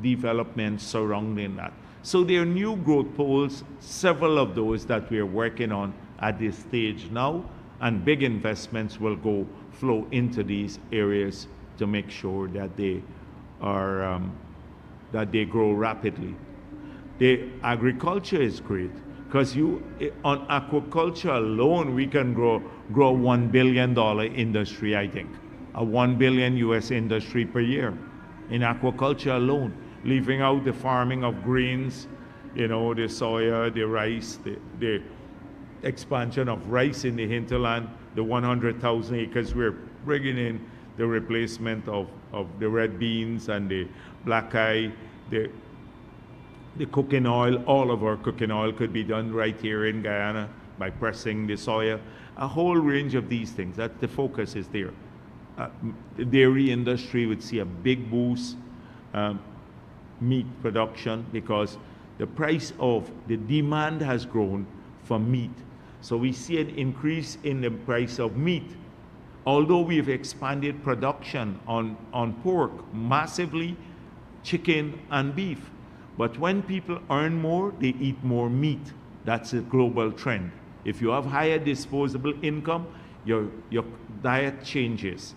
developments surrounding that. So there are new growth poles, several of those that we are working on at this stage now, and big investments will flow into these areas to make sure that they are that they grow rapidly. The agriculture is great because on aquaculture alone we can grow $1 billion industry. I think a $1 billion US industry per year in aquaculture alone, leaving out the farming of grains, you know, the soya, the rice, the expansion of rice in the hinterland, the 100,000 acres we're bringing in, the replacement of the red beans and the black eye, the cooking oil. All of our cooking oil could be done right here in Guyana by pressing the soya. A whole range of these things. That the focus is there. The dairy industry would see a big boost, meat production, because the price of the demand has grown for meat. So we see an increase in the price of meat. Although we've expanded production on pork massively, chicken and beef. But when people earn more, they eat more meat. That's a global trend. If you have higher disposable income, your diet changes.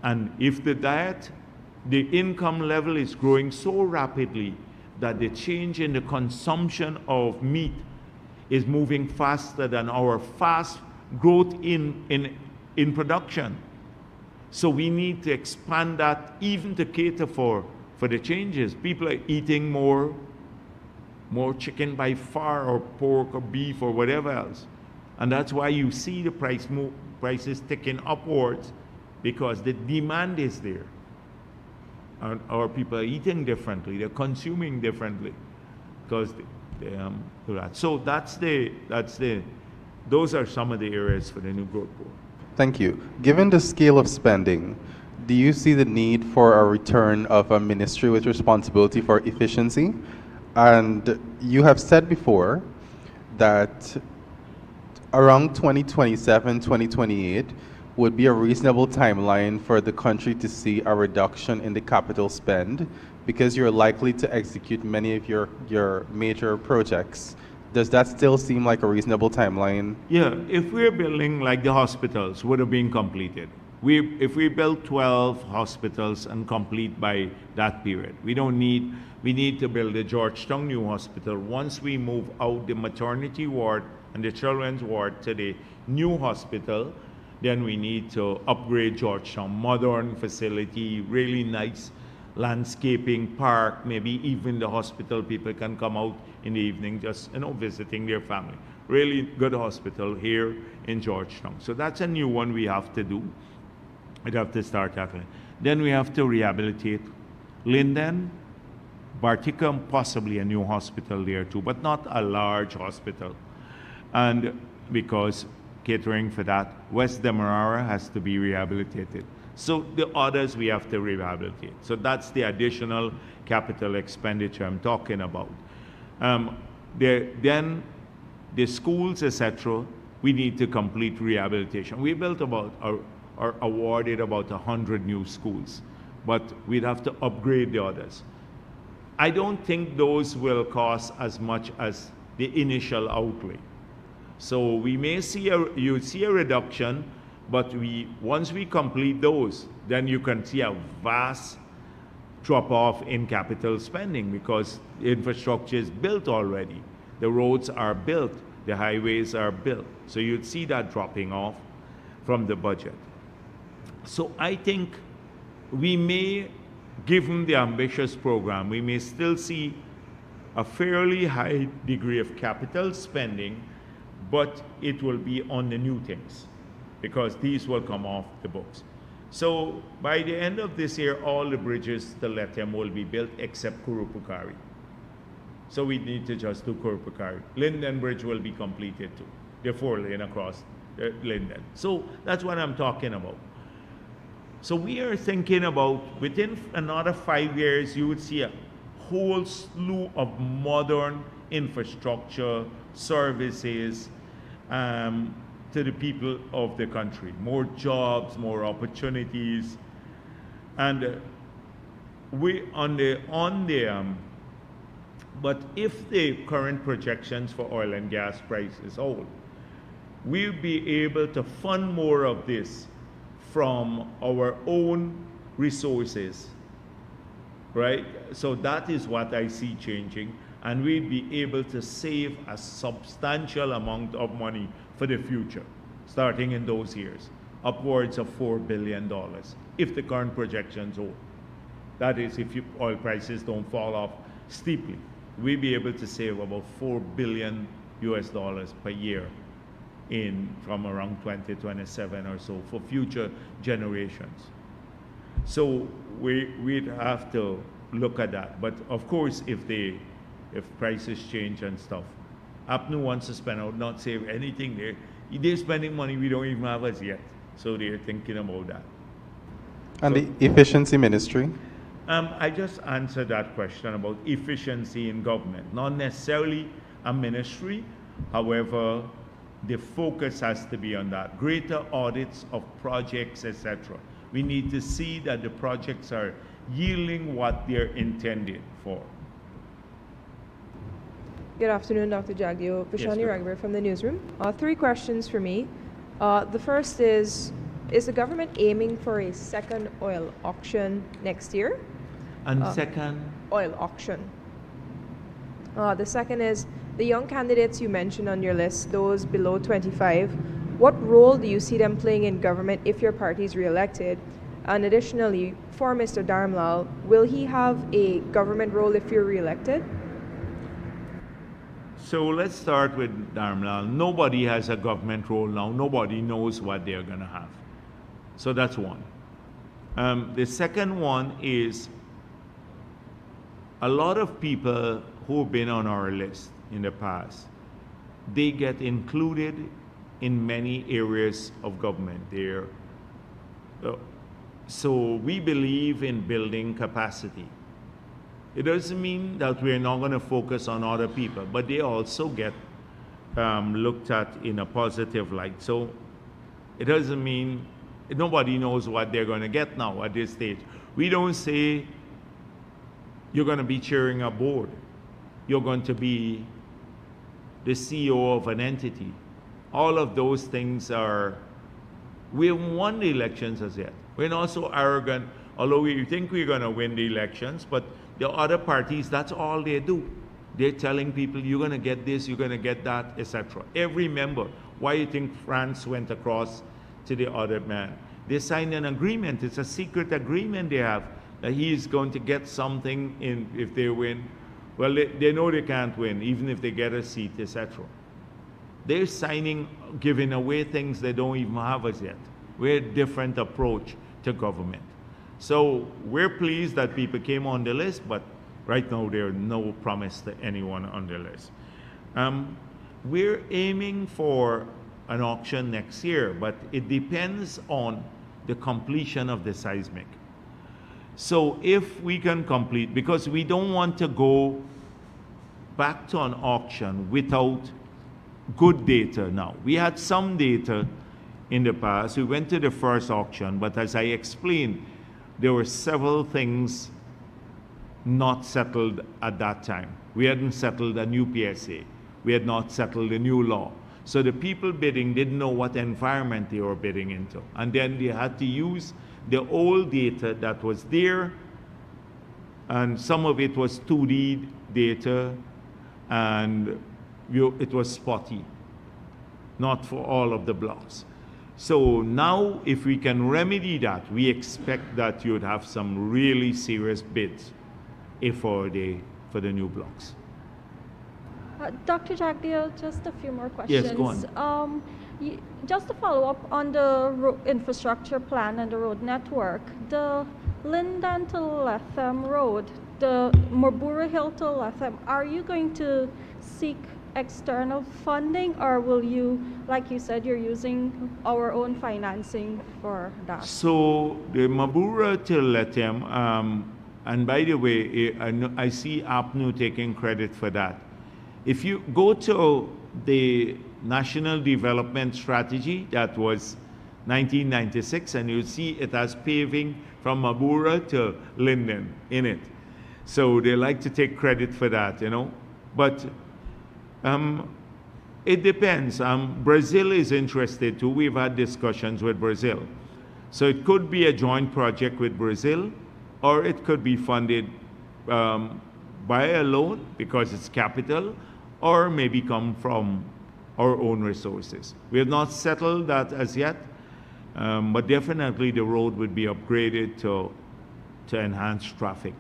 And if the income level is growing so rapidly that the change in the consumption of meat is moving faster than our fast growth in production. So we need to expand that even to cater for the changes. People are eating more chicken by far, or pork or beef or whatever else. And that's why you see the prices ticking upwards, because the demand is there. And our people are eating differently, they're consuming differently because they do that. So those are some of the areas for the new growth pool. Thank you. Given the scale of spending, do you see the need for a return of a ministry with responsibility for efficiency? And you have said before that around 2027, 2028 would be a reasonable timeline for the country to see a reduction in the capital spend because you're likely to execute many of your major projects. Does that still seem like a reasonable timeline? Yeah, if we're building like the hospitals would have been completed. If we build 12 hospitals and complete by that period, we need to build a Georgetown new hospital. Once we move out the maternity ward and the children's ward to the new hospital, then we need to upgrade Georgetown, modern facility, really nice landscaping, park, maybe even the hospital people can come out in the evening just visiting their family. Really good hospital here in Georgetown. So that's a new one we have to do. We'd have to start happening. Then we have to rehabilitate Linden, Barticum, possibly a new hospital there too, but not a large hospital. And because catering for that, West Demerara has to be rehabilitated. So the others we have to rehabilitate. So that's the additional capital expenditure I'm talking about. Then the schools, etc., we need to complete rehabilitation. We built about or awarded about 100 new schools, but we'd have to upgrade the others. I don't think those will cost as much as the initial outlay. So we may see you see a reduction, but once we complete those, then you can see a vast drop off in capital spending because the infrastructure is built already. The roads are built, the highways are built. So you'd see that dropping off from the budget. So I think we may, given the ambitious program, we may still see a fairly high degree of capital spending, but it will be on the new things because these will come off the books. So by the end of this year, all the bridges to Lethem will be built except Kurupukari. So we need to just do Kurupukari. Linden Bridge will be completed too. The 4-lane across Linden. So that's what I'm talking about. So we are thinking about within another 5 years, you would see a whole slew of modern infrastructure, services to the people of the country. More jobs, more opportunities. And but if the current projections for oil and gas prices hold, we'll be able to fund more of this from our own resources, right? So that is what I see changing, and we'll be able to save a substantial amount of money for the future, starting in those years, upwards of $4 billion, if the current projections hold. That is, if oil prices don't fall off steeply, we'll be able to save about $4 billion per year from around 2027 or so for future generations. So we'd have to look at that. But of course, if prices change and stuff, APNU wants to spend out, not save anything there. They're spending money we don't even have as yet. So they're thinking about that. And the efficiency ministry? I just answered that question about efficiency in government. Not necessarily a ministry, however, the focus has to be on that. Greater audits of projects, etc. We need to see that the projects are yielding what they're intended for. Good afternoon, Dr. Jagdeo. Vishani Raghavar from the newsroom. 3 questions for me. The first is the government aiming for a second oil auction next year? And second? Oil auction. The second is, the young candidates you mentioned on your list, those below 25, what role do you see them playing in government if your party is re-elected? And additionally, for Mr. Dharmlal, will he have a government role if you're re-elected? So let's start with Dharmlal. Nobody has a government role now. Nobody knows what they're going to have. So that's one. The second one is a lot of people who've been on our list in the past, they get included in many areas of government. So we believe in building capacity. It doesn't mean that we're not going to focus on other people, but they also get looked at in a positive light. So it doesn't mean nobody knows what they're going to get now at this stage. We don't say you're going to be chairing a board. You're going to be the CEO of an entity. All of those things we haven't won the elections as yet. We're not so arrogant, although we think we're going to win the elections, but the other parties, that's all they do. They're telling people, you're going to get this, you're going to get that, etc. Every member. Why do you think France went across to the other man? They signed an agreement. It's a secret agreement they have that he is going to get something in if they win. Well, they know they can't win, even if they get a seat, etc. They're signing, giving away things they don't even have as yet. We're a different approach to government. So we're pleased that people came on the list, but right now there's no promise to anyone on the list. We're aiming for an auction next year, but it depends on the completion of the seismic. So if we can complete, because we don't want to go back to an auction without good data now. We had some data in the past. We went to the first auction, but as I explained, there were several things not settled at that time. We hadn't settled a new PSA. We had not settled a new law. So the people bidding didn't know what environment they were bidding into. And then they had to use the old data that was there, and some of it was 2D data, and it was spotty, not for all of the blocks. So now, if we can remedy that, we expect that you would have some really serious bids for the new blocks. Dr. Jagdeo, just a few more questions. Yes, go on. Just to follow up on the infrastructure plan and the road network, the Linden to Lethem Road, the Morbura Hill to Lethem, are you going to seek external funding, or will you, like you said, you're using our own financing for that? So the Mabura to Lethem, and by the way, I see APNU taking credit for that. If you go to the National Development Strategy, that was 1996, and you see it has paving from Mabura to Linden in it. So they like to take credit for that, you know. But it depends. Brazil is interested too. We've had discussions with Brazil. So it could be a joint project with Brazil, or it could be funded by a loan because it's capital, or maybe come from our own resources. We have not settled that as yet, but definitely the road would be upgraded to enhance traffic,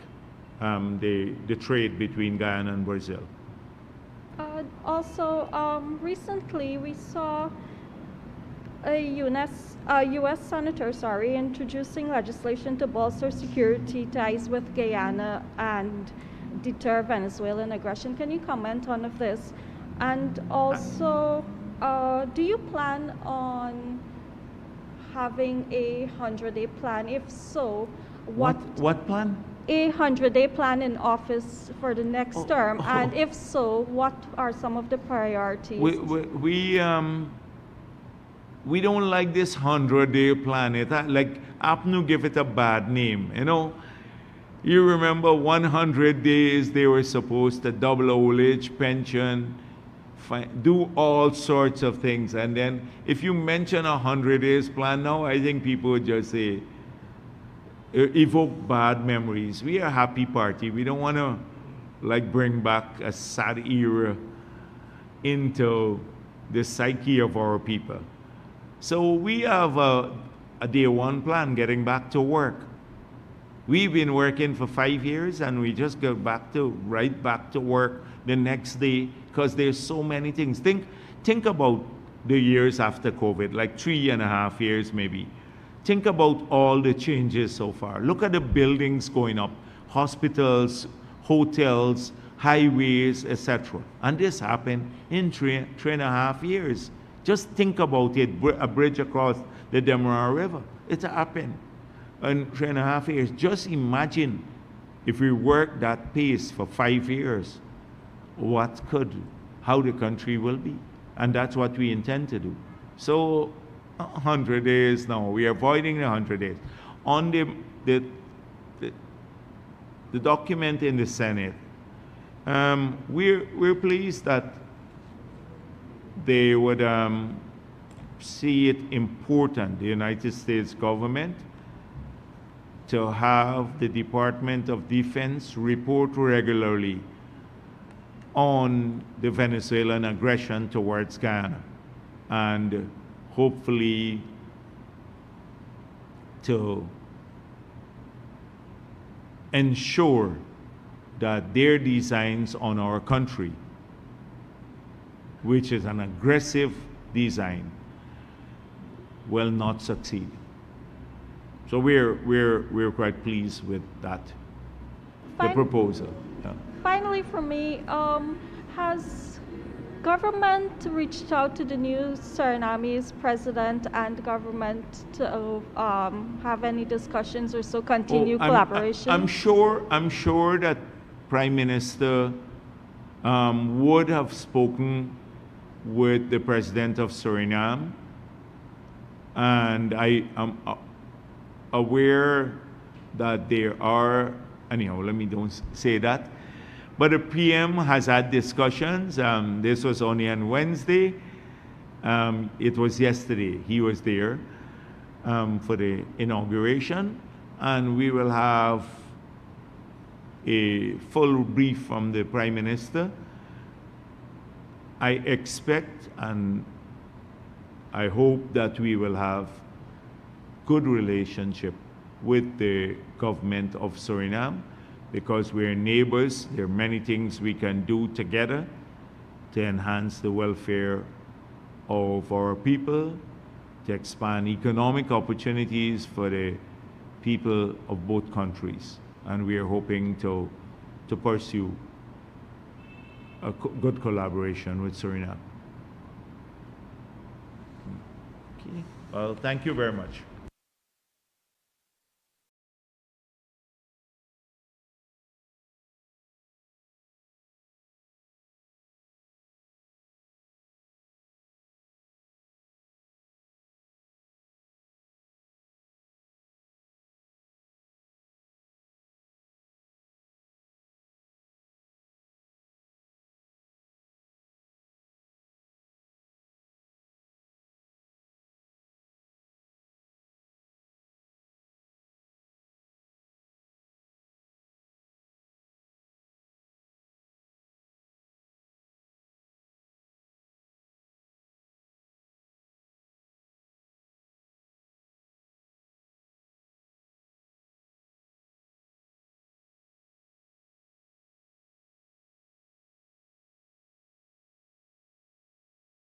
the trade between Guyana and Brazil. Also, recently we saw a U.S. senator, introducing legislation to bolster security ties with Guyana and deter Venezuelan aggression. Can you comment on this? And also, do you plan on having a 100-day plan? If so, what plan? A 100-day plan in office for the next term, and if so, what are some of the priorities? We don't like this 100-day plan. Like APNU give it a bad name, you know. You remember 100 days they were supposed to double old age pension, do all sorts of things, and then if you mention a 100 days plan now, I think people would just say, evoke bad memories. We are a happy party. We don't want to like bring back a sad era into the psyche of our people. So we have a day one plan, getting back to work. We've been working for 5 years, and we just go right back to work the next day, because there's so many things. Think about the years after COVID, like 3.5 years maybe. Think about all the changes so far. Look at the buildings going up, hospitals, hotels, highways, etc. And this happened in 3.5 years. Just think about it, a bridge across the Demerara River. It's happened in 3.5 years. Just imagine if we work that pace for 5 years, how the country will be. And that's what we intend to do. So 100 days now, we are avoiding the 100 days. On the document in the Senate, we're pleased that they would see it important, the United States government, to have the Department of Defense report regularly on the Venezuelan aggression towards Guyana, and hopefully to ensure that their designs on our country, which is an aggressive design, will not succeed. So we're quite pleased with that, the proposal. Yeah. Finally, for me, has government reached out to the new Surinamese president and government to have any discussions or so continue collaboration? I'm sure that Prime Minister would have spoken with the president of Suriname, and I am aware that there are, anyhow, let me don't say that, but the PM has had discussions. This was only on Wednesday. It was yesterday. He was there for the inauguration, and we will have a full brief from the Prime Minister. I expect and I hope that we will have good relationship with the government of Suriname, because we're neighbors. There are many things we can do together to enhance the welfare of our people, to expand economic opportunities for the people of both countries. And we are hoping to pursue a good collaboration with Suriname. Okay. Well, thank you very much.